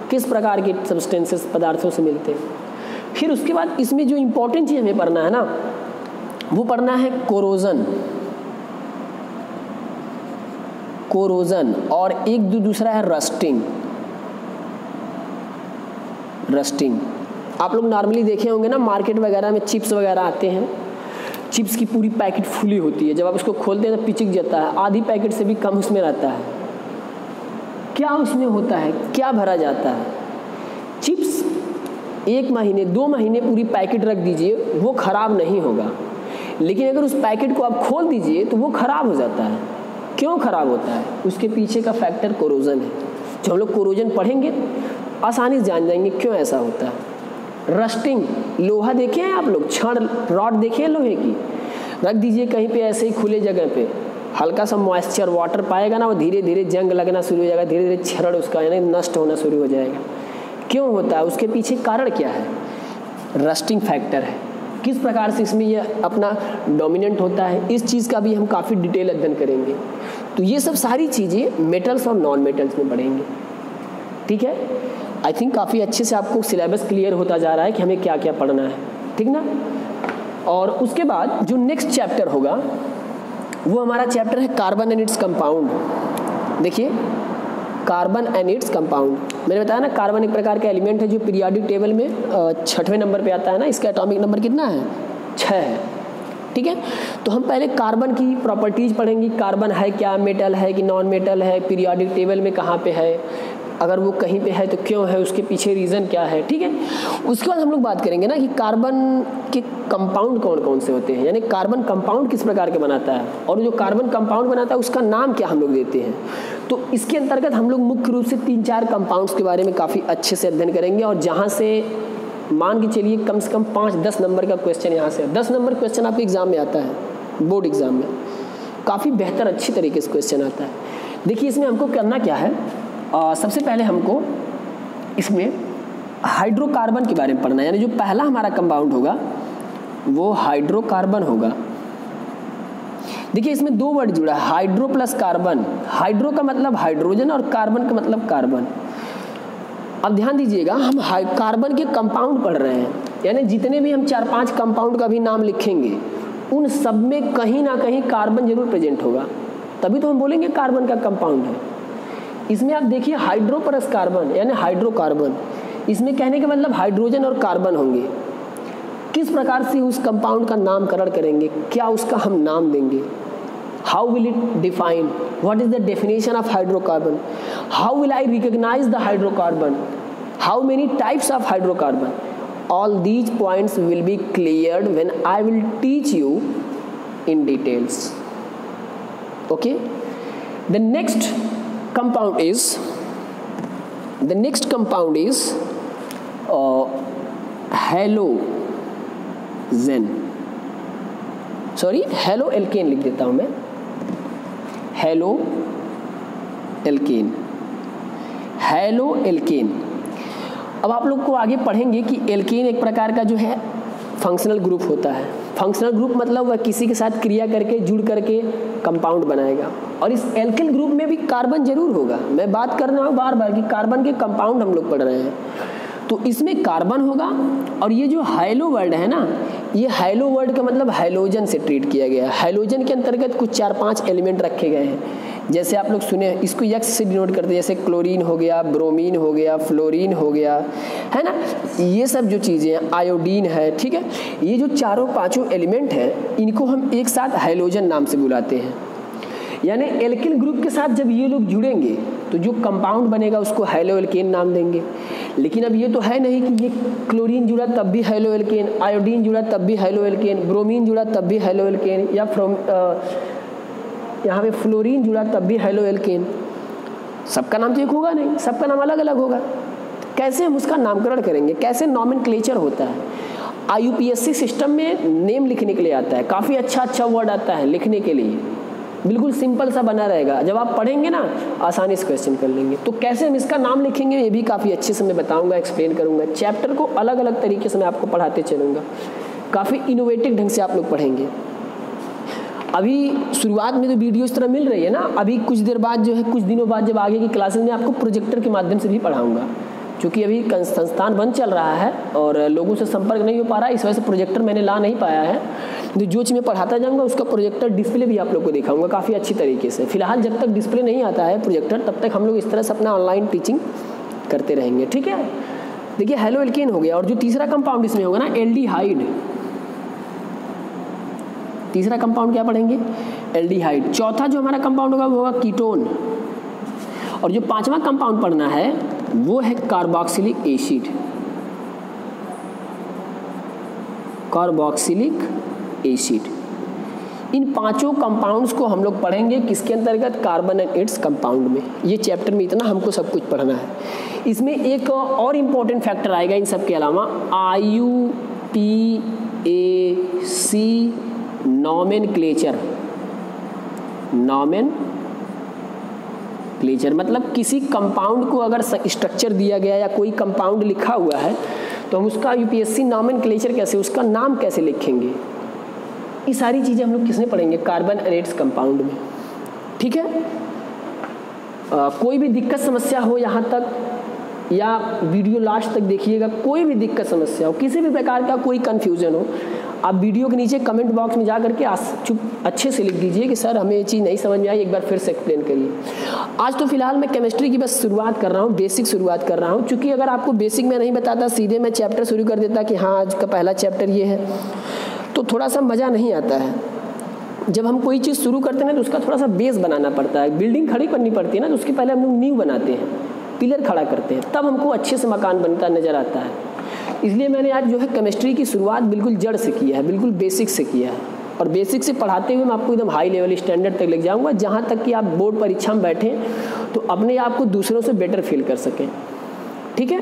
किस प्रकार के सब्सटेंसेस पदार्थों से मिलते हैं। फिर उसके बाद इसमें जो इम्पोर्टेंट चीज़ हमें पढ़ना है ना, वो पढ़ना है कोरोजन और एक दूसरा है रस्टिंग। आप लोग नॉर्मली देखे होंगे ना, मार्केट वगैरह में चिप्स वगैरह आते हैं, चिप्स की पूरी पैकेट फुली होती है, जब आप उसको खोलते हैं तो पिचक जाता है, आधी पैकेट से भी कम उसमें रहता है। क्या उसमें होता है, क्या भरा जाता है? चिप्स 1 महीने 2 महीने पूरी पैकेट रख दीजिए, वो ख़राब नहीं होगा। लेकिन अगर उस पैकेट को आप खोल दीजिए तो वो ख़राब हो जाता है। क्यों ख़राब होता है? उसके पीछे का फैक्टर कोरोजन है। जब हम लोग कोरोजन पढ़ेंगे आसानी से जान जाएंगे क्यों ऐसा होता है। रस्टिंग, लोहा देखे हैं आप लोग, छड़ रॉड देखे हैं लोहे की, रख दीजिए कहीं पे ऐसे ही खुले जगह पे, हल्का सा मॉइस्चर वाटर पाएगा ना, वो धीरे धीरे जंग लगना शुरू हो जाएगा, धीरे धीरे छड़ उसका यानी नष्ट होना शुरू हो जाएगा। क्यों होता है? उसके पीछे कारण क्या है? रस्टिंग फैक्टर है। किस प्रकार से इसमें यह अपना डोमिनेंट होता है, इस चीज़ का भी हम काफ़ी डिटेल अध्ययन करेंगे। तो ये सब सारी चीज़ें मेटल्स और नॉन मेटल्स में पढ़ेंगे, ठीक है। आई थिंक काफ़ी अच्छे से आपको सिलेबस क्लियर होता जा रहा है कि हमें क्या क्या पढ़ना है, ठीक ना। और उसके बाद जो नेक्स्ट चैप्टर होगा वो हमारा चैप्टर है कार्बन एंड इट्स कंपाउंड। देखिए, कार्बन एंड इट्स कंपाउंड, मैंने बताया ना कार्बन एक प्रकार का एलिमेंट है जो पीरियोडिक टेबल में 6वें नंबर पे आता है ना, इसका एटॉमिक नंबर कितना है? 6 है, ठीक है। तो हम पहले कार्बन की प्रॉपर्टीज पढ़ेंगे, कार्बन है क्या, मेटल है कि नॉन मेटल है, पीरियोडिक टेबल में कहाँ पे है, अगर वो कहीं पे है तो क्यों है, उसके पीछे रीज़न क्या है, ठीक है। उसके बाद हम लोग बात करेंगे ना कि कार्बन के कंपाउंड कौन कौन से होते हैं, यानी कार्बन कंपाउंड किस प्रकार के बनाता है, और जो कार्बन कंपाउंड बनाता है उसका नाम क्या हम लोग देते हैं। तो इसके अंतर्गत हम लोग मुख्य रूप से 3-4 कंपाउंड्स के बारे में काफ़ी अच्छे से अध्ययन करेंगे, और जहाँ से मान के चलिए कम से कम 5-10 नंबर का क्वेश्चन यहाँ से, 10 नंबर क्वेश्चन आपके एग्जाम में आता है, बोर्ड एग्जाम में काफ़ी बेहतर अच्छी तरीके से क्वेश्चन आता है। देखिए इसमें हमको करना क्या है, सबसे पहले हमको इसमें हाइड्रोकार्बन के बारे में पढ़ना है, यानी जो पहला हमारा कंपाउंड होगा वो हाइड्रोकार्बन होगा। देखिए इसमें 2 वर्ड जुड़ा है, हाइड्रो प्लस कार्बन। हाइड्रो का मतलब हाइड्रोजन और कार्बन का मतलब कार्बन। अब ध्यान दीजिएगा, हम कार्बन के कंपाउंड पढ़ रहे हैं, यानी जितने भी हम 4-5 कंपाउंड का भी नाम लिखेंगे उन सब में कहीं ना कहीं कार्बन जरूर प्रेजेंट होगा, तभी तो हम बोलेंगे कार्बन का कंपाउंड है। इसमें आप देखिए हाइड्रो प्लस कार्बन यानी हाइड्रोकार्बन, इसमें कहने का मतलब हाइड्रोजन और कार्बन होंगे। किस प्रकार से उस कंपाउंड का नामकरण करेंगे, क्या उसका हम नाम देंगे, how will it define, what is the definition of hydrocarbon, how will I recognise the hydrocarbon, how many types of hydrocarbon, all these points will be cleared when I will teach you in details. Okay, the next compound is halogen, sorry halo alkane लिख देता हूं मैं, halo alkane. अब आप लोग को आगे पढ़ेंगे कि एल्केन एक प्रकार का जो है फंक्शनल ग्रुप होता है। फंक्शनल ग्रुप मतलब वह किसी के साथ क्रिया करके जुड़ करके कंपाउंड बनाएगा, और इस एल्केन ग्रुप में भी कार्बन जरूर होगा। मैं बात कर रहा हूँ बार बार कि कार्बन के कंपाउंड हम लोग पढ़ रहे हैं, तो इसमें कार्बन होगा। और ये जो हाइलो वर्ड है ना, ये हाइलो वर्ड का मतलब हाइलोजन से ट्रीट किया गया है। हाइलोजन के अंतर्गत कुछ 4-5 एलिमेंट रखे गए हैं, जैसे आप लोग सुने, इसको यक्स से डिनोट करते हैं, जैसे क्लोरीन हो गया, ब्रोमीन हो गया, फ्लोरीन हो गया, है ना, ये सब जो चीज़ें हैं, आयोडीन है, ठीक है। ये जो 4-5 एलिमेंट हैं, इनको हम एक साथ हाइलोजन नाम से बुलाते हैं। यानी एल्किल ग्रुप के साथ जब ये लोग जुड़ेंगे तो जो कंपाउंड बनेगा उसको हाइलो एल्केन नाम देंगे। लेकिन अब ये तो है नहीं कि ये क्लोरीन जुड़ा तब भी हाइलो एल्केन, आयोडीन जुड़ा तब भी हाइलो एल्केन, ब्रोमीन जुड़ा तब भी हाइलो एल्केन, या यहाँ पे फ्लोरीन जुड़ा तब भी हाइलो एल्केन। सबका नाम तो एक होगा नहीं, सबका नाम अलग अलग होगा। कैसे हम उसका नामकरण करेंगे, कैसे नॉमेनक्लेचर होता है। IUPAC सिस्टम में नेम लिखने के लिए आता है, काफ़ी अच्छा वर्ड आता है लिखने के लिए, बिल्कुल सिंपल सा बना रहेगा। जब आप पढ़ेंगे ना आसानी से क्वेश्चन कर लेंगे। तो कैसे हम इसका नाम लिखेंगे ये भी काफ़ी अच्छे से मैं बताऊंगा, एक्सप्लेन करूंगा। चैप्टर को अलग अलग तरीके से मैं आपको पढ़ाते चलूँगा, काफ़ी इनोवेटिव ढंग से आप लोग पढ़ेंगे। अभी शुरुआत में तो वीडियो इस तरह मिल रही है ना, अभी कुछ देर बाद जो है, कुछ दिनों बाद जब आगे की क्लासेस में आपको प्रोजेक्टर के माध्यम से भी पढ़ाऊँगा, क्योंकि अभी संस्थान बंद चल रहा है और लोगों से संपर्क नहीं हो पा रहा है, इस वजह से प्रोजेक्टर मैंने ला नहीं पाया है। तो जो चीज़ मैं पढ़ाता जाऊंगा उसका प्रोजेक्टर डिस्प्ले भी आप लोग को दिखाऊंगा काफ़ी अच्छी तरीके से। फिलहाल जब तक डिस्प्ले नहीं आता है प्रोजेक्टर, तब तक हम लोग इस तरह से अपना ऑनलाइन टीचिंग करते रहेंगे, ठीक है। देखिए हेलो एल्केन हो गया, और जो तीसरा कंपाउंड इसमें होगा ना एल्डिहाइड, तीसरा कंपाउंड क्या पढ़ेंगे, एल्डिहाइड। चौथा जो हमारा कंपाउंड होगा वो होगा कीटोन, और जो 5वां कंपाउंड पढ़ना है वो है कार्बोक्सिलिक एसिड। कार्बोक्सिलिक एसिड, इन 5 कंपाउंड्स को हम लोग पढ़ेंगे किसके अंतर्गत, कार्बन एंड इट्स कंपाउंड में। ये चैप्टर में इतना हमको सब कुछ पढ़ना है। इसमें एक और इम्पोर्टेंट फैक्टर आएगा इन सब के अलावा, IUPAC नॉमेनक्लेचर। नॉमेनक्लेचर मतलब किसी कंपाउंड को अगर स्ट्रक्चर दिया गया या कोई कंपाउंड लिखा हुआ है तो हम उसका UPSC नॉमेनक्लेचर कैसे, उसका नाम कैसे लिखेंगे, ये सारी चीज़ें हम लोग किसमें पढ़ेंगे, कार्बन एंड इट्स कंपाउंड में, ठीक है। कोई भी दिक्कत समस्या हो यहाँ तक, या वीडियो लास्ट तक देखिएगा, कोई भी दिक्कत समस्या हो, किसी भी प्रकार का कोई कन्फ्यूजन हो, आप वीडियो के नीचे कमेंट बॉक्स में जा करके अच्छे से लिख दीजिए कि सर हमें ये चीज़ नहीं समझ में आई, एक बार फिर से एक्सप्लेन करिए। आज तो फिलहाल मैं केमिस्ट्री की बस शुरुआत कर रहा हूँ, बेसिक शुरुआत कर रहा हूँ, क्योंकि अगर आपको बेसिक में नहीं बताता, सीधे मैं चैप्टर शुरू कर देता कि हाँ आज का पहला चैप्टर ये है, तो थोड़ा सा मज़ा नहीं आता है। जब हम कोई चीज़ शुरू करते हैं ना तो उसका थोड़ा सा बेस बनाना पड़ता है, बिल्डिंग खड़ी करनी पड़ती है ना, तो उसके पहले हम लोग नींव बनाते हैं, पिलर खड़ा करते हैं, तब हमको अच्छे से मकान बनता नज़र आता है। इसलिए मैंने आज जो है केमिस्ट्री की शुरुआत बिल्कुल जड़ से किया है, बिल्कुल बेसिक से किया है, और बेसिक से पढ़ाते हुए मैं आपको एकदम हाई लेवल स्टैंडर्ड तक ले जाऊंगा, जहाँ तक कि आप बोर्ड परीक्षा में बैठें तो अपने आप को दूसरों से बेटर फील कर सकें, ठीक है।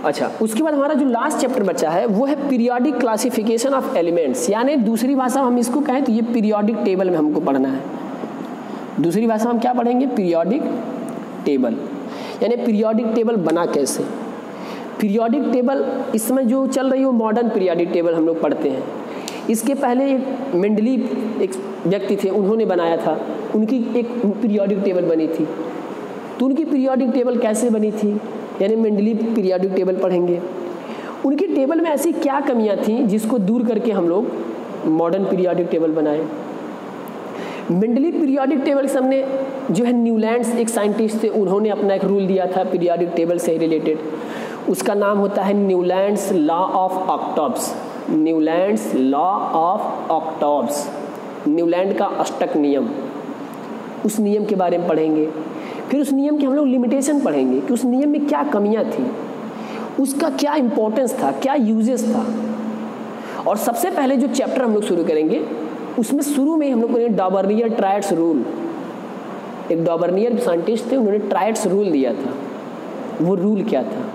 अच्छा, उसके बाद हमारा जो लास्ट चैप्टर बचा है वो है पीरियोडिक क्लासिफिकेशन ऑफ एलिमेंट्स, यानी दूसरी भाषा में हम इसको कहें तो ये पीरियोडिक टेबल में हमको पढ़ना है। दूसरी भाषा में हम क्या पढ़ेंगे? Periodic table. यानी पीरियोडिक टेबल बना कैसे? पीरियोडिक टेबल इस समय जो चल रही है वो मॉडर्न पीरियोडिक टेबल हम लोग पढ़ते हैं। इसके पहले एक मेंडलीव एक व्यक्ति थे, उन्होंने बनाया था, उनकी एक पीरियोडिक टेबल बनी थी। तो उनकी पीरियोडिक टेबल कैसे बनी थी, यानी मेंडलीव पीरियोडिक टेबल पढ़ेंगे। उनकी टेबल में ऐसी क्या कमियां थी जिसको दूर करके हम लोग मॉडर्न पीरियोडिक टेबल बनाए। मेंडलीव पीरियोडिक टेबल से हमने जो है न्यूलैंड्स एक साइंटिस्ट थे, उन्होंने अपना एक रूल दिया था पीरियोडिक टेबल से रिलेटेड। उसका नाम होता है Newlands law of octaves. Newlands law of octaves, Newland का अष्टक नियम, उस नियम के बारे में पढ़ेंगे। फिर उस नियम के हम लोग लिमिटेशन पढ़ेंगे कि उस नियम में क्या कमियां थी, उसका क्या इंपॉर्टेंस था, क्या यूजेस था। और सबसे पहले जो चैप्टर हम लोग शुरू करेंगे उसमें शुरू में हम लोग करेंगे डॉबर्नियर ट्रायड्स रूल। एक डॉबर्नियर साइंटिस्ट थे, उन्होंने ट्रायड्स रूल दिया था। वो रूल क्या था,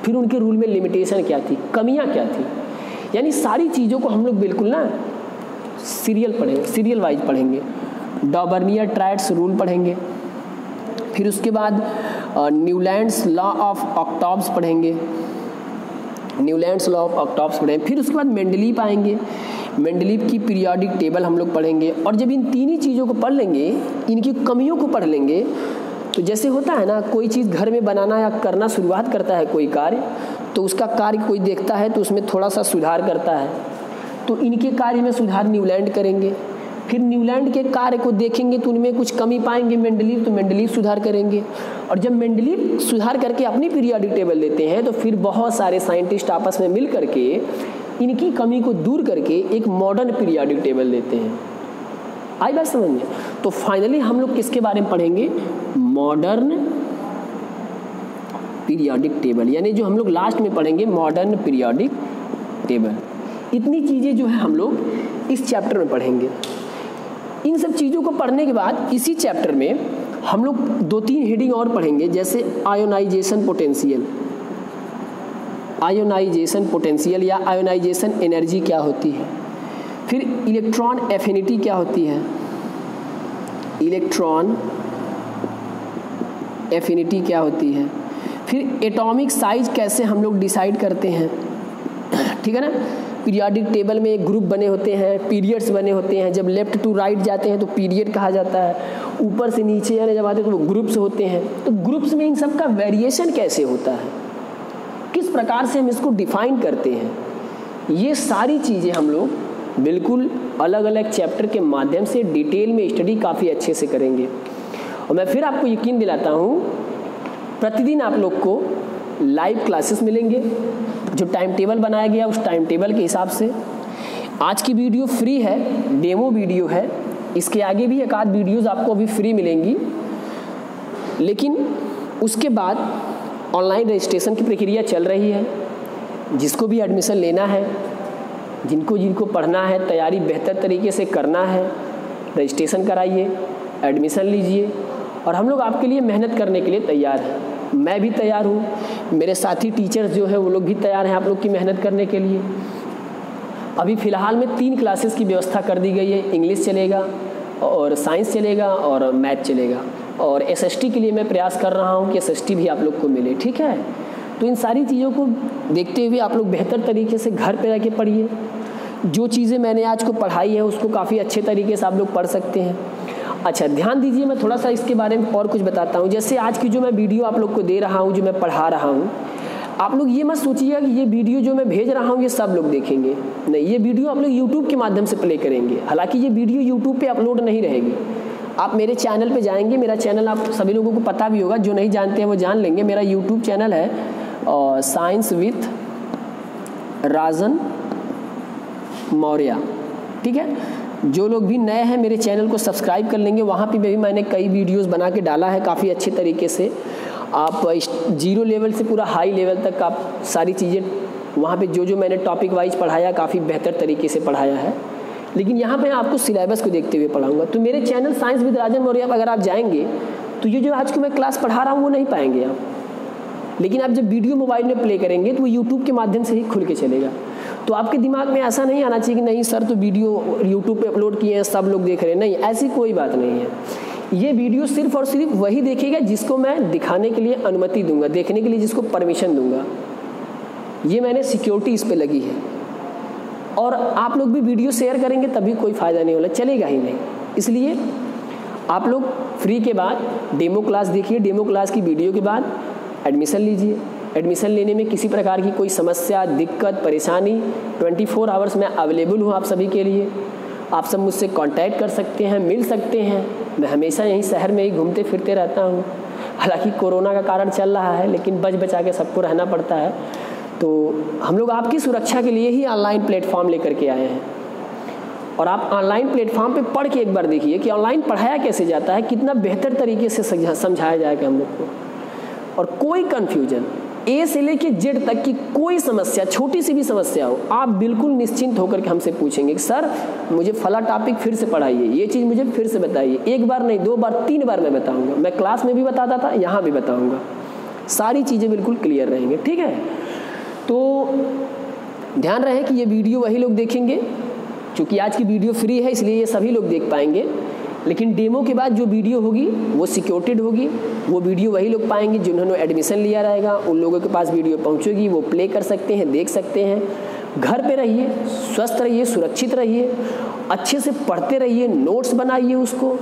फिर उनके रूल में लिमिटेशन क्या थी, कमियां क्या थी, यानी सारी चीज़ों को हम लोग बिल्कुल ना सीरियल वाइज पढ़ेंगे। डॉबर्नियर ट्रायड्स रूल पढ़ेंगे, फिर उसके बाद न्यूलैंड्स लॉ ऑफ ऑक्टॉब्स पढ़ेंगे, न्यूलैंड्स लॉ ऑफ ऑक्टॉब्स पढ़ेंगे। फिर उसके बाद मेंडलीव आएंगे, मेंडलीव की पीरियोडिक टेबल हम लोग पढ़ेंगे। और जब इन तीन ही चीज़ों को पढ़ लेंगे, इनकी कमियों को पढ़ लेंगे, तो जैसे होता है ना, कोई चीज़ घर में बनाना या करना शुरुआत करता है कोई कार्य, तो उसका कार्य कोई देखता है तो उसमें थोड़ा सा सुधार करता है। तो इनके कार्य में सुधार न्यूलैंड करेंगे। फिर न्यूलैंड के कार्य को देखेंगे तो उनमें कुछ कमी पाएंगे मेंडलीव, तो मेंडलीव सुधार करेंगे। और जब मेंडलीव सुधार करके अपनी पीरियोडिक टेबल देते हैं तो फिर बहुत सारे साइंटिस्ट आपस में मिल करके इनकी कमी को दूर करके एक मॉडर्न पीरियोडिक टेबल देते हैं। आई बात समझ में? तो फाइनली हम लोग किसके बारे में पढ़ेंगे? मॉडर्न पीरियोडिक टेबल, यानी जो हम लोग लास्ट में पढ़ेंगे मॉडर्न पीरियोडिक टेबल। इतनी चीज़ें जो है हम लोग इस चैप्टर में पढ़ेंगे। इन सब चीज़ों को पढ़ने के बाद इसी चैप्टर में हम लोग 2-3 हेडिंग और पढ़ेंगे, जैसे आयोनाइजेशन पोटेंशियल। आयोनाइजेशन पोटेंशियल या आयोनाइजेशन एनर्जी क्या होती है, फिर इलेक्ट्रॉन एफिनिटी क्या होती है, इलेक्ट्रॉन एफिनिटी क्या होती है, फिर एटॉमिक साइज कैसे हम लोग डिसाइड करते हैं। ठीक है ना, पीरियोडिक टेबल में एक ग्रुप बने होते हैं, पीरियड्स बने होते हैं। जब लेफ्ट टू राइट जाते हैं तो पीरियड कहा जाता है, ऊपर से नीचे यानी जब आते हैं तो वो ग्रुप्स होते हैं। तो ग्रुप्स में इन सब का वेरिएशन कैसे होता है, किस प्रकार से हम इसको डिफाइन करते हैं, ये सारी चीज़ें हम लोग बिल्कुल अलग अलग चैप्टर के माध्यम से डिटेल में स्टडी काफ़ी अच्छे से करेंगे। और मैं फिर आपको यकीन दिलाता हूँ, प्रतिदिन आप लोग को लाइव क्लासेस मिलेंगे, जो टाइम टेबल बनाया गया उस टाइम टेबल के हिसाब से। आज की वीडियो फ्री है, डेमो वीडियो है, इसके आगे भी एक आध वीडियोज़ आपको अभी फ्री मिलेंगी, लेकिन उसके बाद ऑनलाइन रजिस्ट्रेशन की प्रक्रिया चल रही है। जिसको भी एडमिशन लेना है, जिनको पढ़ना है, तैयारी बेहतर तरीके से करना है, रजिस्ट्रेशन कराइए, एडमिशन लीजिए। और हम लोग आपके लिए मेहनत करने के लिए तैयार हैं। मैं भी तैयार हूँ, मेरे साथी टीचर्स जो है वो लोग भी तैयार हैं आप लोग की मेहनत करने के लिए। अभी फ़िलहाल में 3 क्लासेस की व्यवस्था कर दी गई है, इंग्लिश चलेगा और साइंस चलेगा और मैथ चलेगा। और SST के लिए मैं प्रयास कर रहा हूँ कि SST भी आप लोग को मिले। ठीक है, तो इन सारी चीज़ों को देखते हुए आप लोग बेहतर तरीके से घर पे रह के पढ़िए। जो चीज़ें मैंने आज को पढ़ाई है उसको काफ़ी अच्छे तरीके से आप लोग पढ़ सकते हैं। अच्छा, ध्यान दीजिए, मैं थोड़ा सा इसके बारे में और कुछ बताता हूँ। जैसे आज की जो मैं वीडियो आप लोग को दे रहा हूँ, जो मैं पढ़ा रहा हूँ, आप लोग ये मत सोचिएगा कि ये वीडियो जो मैं भेज रहा हूँ ये सब लोग देखेंगे। नहीं, ये वीडियो आप लोग यूट्यूब के माध्यम से प्ले करेंगे। हालांकि ये वीडियो यूट्यूब पे अपलोड नहीं रहेगी। आप मेरे चैनल पे जाएंगे, मेरा चैनल आप सभी लोगों को पता भी होगा, जो नहीं जानते हैं वो जान लेंगे। मेरा यूट्यूब चैनल है साइंस विथ राजन मौर्य। ठीक है, जो लोग भी नए हैं मेरे चैनल को सब्सक्राइब कर लेंगे। वहाँ पे भी मैंने कई वीडियोस बना के डाला है काफ़ी अच्छे तरीके से। आप 0 लेवल से पूरा हाई लेवल तक आप सारी चीज़ें वहाँ पे जो मैंने टॉपिक वाइज पढ़ाया काफ़ी बेहतर तरीके से पढ़ाया है। लेकिन यहाँ पे आपको सिलेबस को देखते हुए पढ़ाऊँगा। तो मेरे चैनल साइंस विद राजन मौर्य अगर आप जाएंगे तो ये जो आज की मैं क्लास पढ़ा रहा हूँ वो नहीं पाएंगे आप। लेकिन आप जब वीडियो मोबाइल में प्ले करेंगे तो वो यूट्यूब के माध्यम से ही खुल के चलेगा। तो आपके दिमाग में ऐसा नहीं आना चाहिए कि नहीं सर तो वीडियो यूट्यूब पे अपलोड किए हैं सब लोग देख रहे हैं, नहीं, ऐसी कोई बात नहीं है। ये वीडियो सिर्फ और सिर्फ वही देखेगा जिसको मैं दिखाने के लिए अनुमति दूंगा, देखने के लिए जिसको परमिशन दूंगा। ये मैंने सिक्योरिटी इस पे लगी है। और आप लोग भी वीडियो शेयर करेंगे तभी कोई फ़ायदा नहीं होगा, चलेगा ही नहीं। इसलिए आप लोग फ्री के बाद डेमो क्लास देखिए, डेमो क्लास की वीडियो के बाद एडमिशन लीजिए। एडमिशन लेने में किसी प्रकार की कोई समस्या, दिक्कत, परेशानी 24 आवर्स में अवेलेबल हूँ आप सभी के लिए। आप सब मुझसे कांटेक्ट कर सकते हैं, मिल सकते हैं। मैं हमेशा यहीं शहर में ही घूमते फिरते रहता हूँ। हालांकि कोरोना का कारण चल रहा है, लेकिन बच बचा के सबको रहना पड़ता है। तो हम लोग आपकी सुरक्षा के लिए ही ऑनलाइन प्लेटफॉर्म लेकर के आए हैं। और आप ऑनलाइन प्लेटफॉर्म पे पढ़ के एक बार देखिए कि ऑनलाइन पढ़ाया कैसे जाता है, कितना बेहतर तरीके से समझाया जाएगा हम लोग को। और कोई कन्फ्यूजन, ए से लेके जेड तक की कोई समस्या, छोटी सी भी समस्या हो, आप बिल्कुल निश्चिंत होकर के हमसे पूछेंगे कि सर मुझे फला टॉपिक फिर से पढ़ाइए, ये चीज़ मुझे फिर से बताइए। एक बार नहीं, 2 बार 3 बार मैं बताऊंगा। मैं क्लास में भी बताता था, यहाँ भी बताऊंगा। सारी चीज़ें बिल्कुल क्लियर रहेंगे, ठीक है। तो ध्यान रहे कि ये वीडियो वही लोग देखेंगे, क्योंकि आज की वीडियो फ्री है इसलिए ये सभी लोग देख पाएंगे। लेकिन डेमो के बाद जो वीडियो होगी वो सिक्योरिटेड होगी। वो वीडियो वही लोग पाएंगे जिन्होंने एडमिशन लिया रहेगा, उन लोगों के पास वीडियो पहुंचेगी, वो प्ले कर सकते हैं, देख सकते हैं। घर पे रहिए, स्वस्थ रहिए, सुरक्षित रहिए, अच्छे से पढ़ते रहिए, नोट्स बनाइए उसको।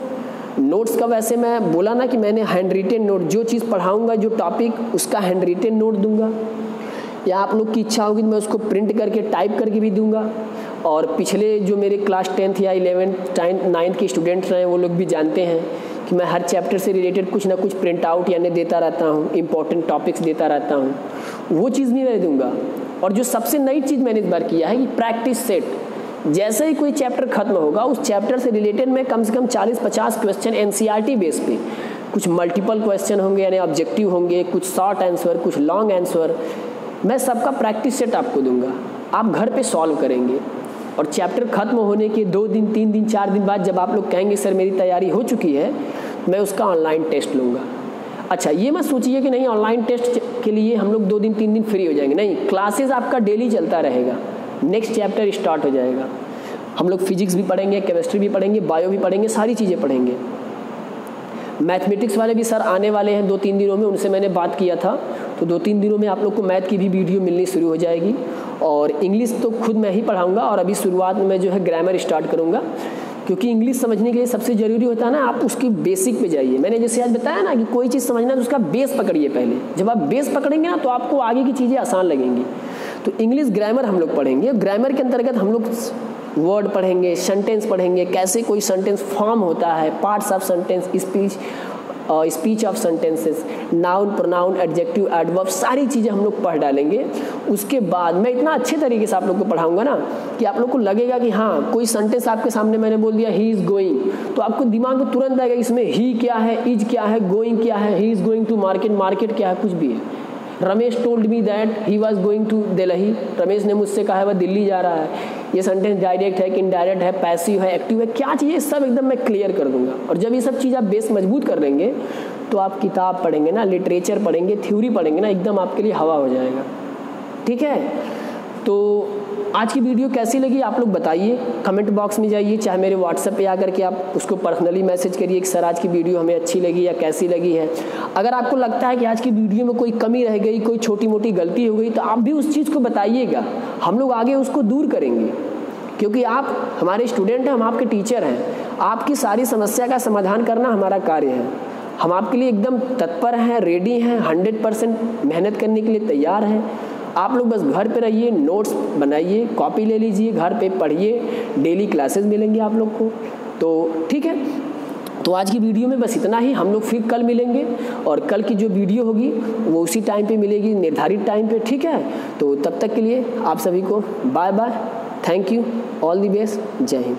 नोट्स का वैसे मैं बोला ना कि मैंने हैंड रिटेन नोट, जो चीज़ पढ़ाऊँगा, जो टॉपिक, उसका हैंड रिटेन नोट दूँगा, या आप लोग की इच्छा होगी तो मैं उसको प्रिंट करके टाइप करके भी दूंगा। और पिछले जो मेरे क्लास 10th या 11th 9th के स्टूडेंट्स हैं वो लोग भी जानते हैं कि मैं हर चैप्टर से रिलेटेड कुछ ना कुछ प्रिंट आउट यानी देता रहता हूँ, इंपॉर्टेंट टॉपिक्स देता रहता हूँ। वो चीज़ भी मैं दूंगा। और जो सबसे नई चीज़ मैंने इस बार किया है कि प्रैक्टिस सेट, जैसे ही कोई चैप्टर खत्म होगा उस चैप्टर से रिलेटेड मैं कम से कम 40-50 क्वेश्चन NCERT बेस पे, कुछ मल्टीपल क्वेश्चन होंगे यानी ऑब्जेक्टिव होंगे, कुछ शॉर्ट आंसर, कुछ लॉन्ग आंसर, मैं सबका प्रैक्टिस सेट आपको दूंगा। आप घर पे सॉल्व करेंगे। और चैप्टर खत्म होने के 2 दिन, 3 दिन, 4 दिन बाद जब आप लोग कहेंगे सर मेरी तैयारी हो चुकी है, मैं उसका ऑनलाइन टेस्ट लूँगा। अच्छा, ये मत सोचिए कि नहीं ऑनलाइन टेस्ट के लिए हम लोग 2 दिन 3 दिन फ्री हो जाएंगे, नहीं, क्लासेस आपका डेली चलता रहेगा। नेक्स्ट चैप्टर स्टार्ट हो जाएगा। हम लोग फिजिक्स भी पढ़ेंगे, केमिस्ट्री भी पढ़ेंगे, बायो भी पढ़ेंगे, सारी चीज़ें पढ़ेंगे। मैथमेटिक्स वाले भी सर आने वाले हैं 2-3 दिनों में, उनसे मैंने बात किया था। तो 2-3 दिनों में आप लोग को मैथ की भी वीडियो मिलनी शुरू हो जाएगी। और इंग्लिश तो खुद मैं ही पढ़ाऊंगा। और अभी शुरुआत में मैं जो है ग्रामर स्टार्ट करूंगा, क्योंकि इंग्लिश समझने के लिए सबसे ज़रूरी होता है ना आप उसकी बेसिक पे जाइए। मैंने जैसे आज बताया ना कि कोई चीज़ समझना तो उसका बेस पकड़िए पहले। जब आप बेस पकड़ेंगे ना तो आपको आगे की चीज़ें आसान लगेंगी। तो इंग्लिश ग्रामर हम लोग पढ़ेंगे। ग्रामर के अंतर्गत हम लोग वर्ड पढ़ेंगे, सेंटेंस पढ़ेंगे, कैसे कोई सेंटेंस फॉर्म होता है, parts of sentence, speech of sentences, noun, pronoun, adjective, adverb, सारी चीज़ें हम लोग पढ़ डालेंगे। उसके बाद मैं इतना अच्छे तरीके से आप लोग को पढ़ाऊंगा ना कि आप लोग को लगेगा कि हाँ कोई सेंटेंस आपके सामने मैंने बोल दिया ही इज़ गोइंग, तो आपको दिमाग में तुरंत आएगा इसमें ही क्या है, इज क्या है, गोइंग क्या है, he is going to market, market क्या है, कुछ भी है। Ramesh told me that he was going to Delhi, Ramesh ने मुझसे कहा है वह दिल्ली जा रहा है। ये सेंटेंस डायरेक्ट है कि इनडायरेक्ट है, पैसिव है, एक्टिव है, क्या चाहिए, सब एकदम मैं क्लियर कर दूंगा। और जब ये सब चीज़ आप बेस मजबूत कर लेंगे तो आप किताब पढ़ेंगे ना, लिटरेचर पढ़ेंगे, थ्योरी पढ़ेंगे ना, एकदम आपके लिए हवा हो जाएगा। ठीक है, तो आज की वीडियो कैसी लगी आप लोग बताइए, कमेंट बॉक्स में जाइए, चाहे मेरे व्हाट्सएप पे आकर के आप उसको पर्सनली मैसेज करिए कि सर आज की वीडियो हमें अच्छी लगी या कैसी लगी है। अगर आपको लगता है कि आज की वीडियो में कोई कमी रह गई, कोई छोटी मोटी गलती हो गई, तो आप भी उस चीज़ को बताइएगा, हम लोग आगे उसको दूर करेंगे। क्योंकि आप हमारे स्टूडेंट हैं, हम आपके टीचर हैं, आपकी सारी समस्या का समाधान करना हमारा कार्य है। हम आपके लिए एकदम तत्पर हैं, रेडी हैं, 100% मेहनत करने के लिए तैयार हैं। आप लोग बस घर पे रहिए, नोट्स बनाइए, कॉपी ले लीजिए, घर पे पढ़िए, डेली क्लासेस मिलेंगे आप लोग को। तो ठीक है, तो आज की वीडियो में बस इतना ही। हम लोग फिर कल मिलेंगे और कल की जो वीडियो होगी वो उसी टाइम पे मिलेगी, निर्धारित टाइम पे। ठीक है, तो तब तक के लिए आप सभी को bye bye, thank you, all the best, जय हिंद।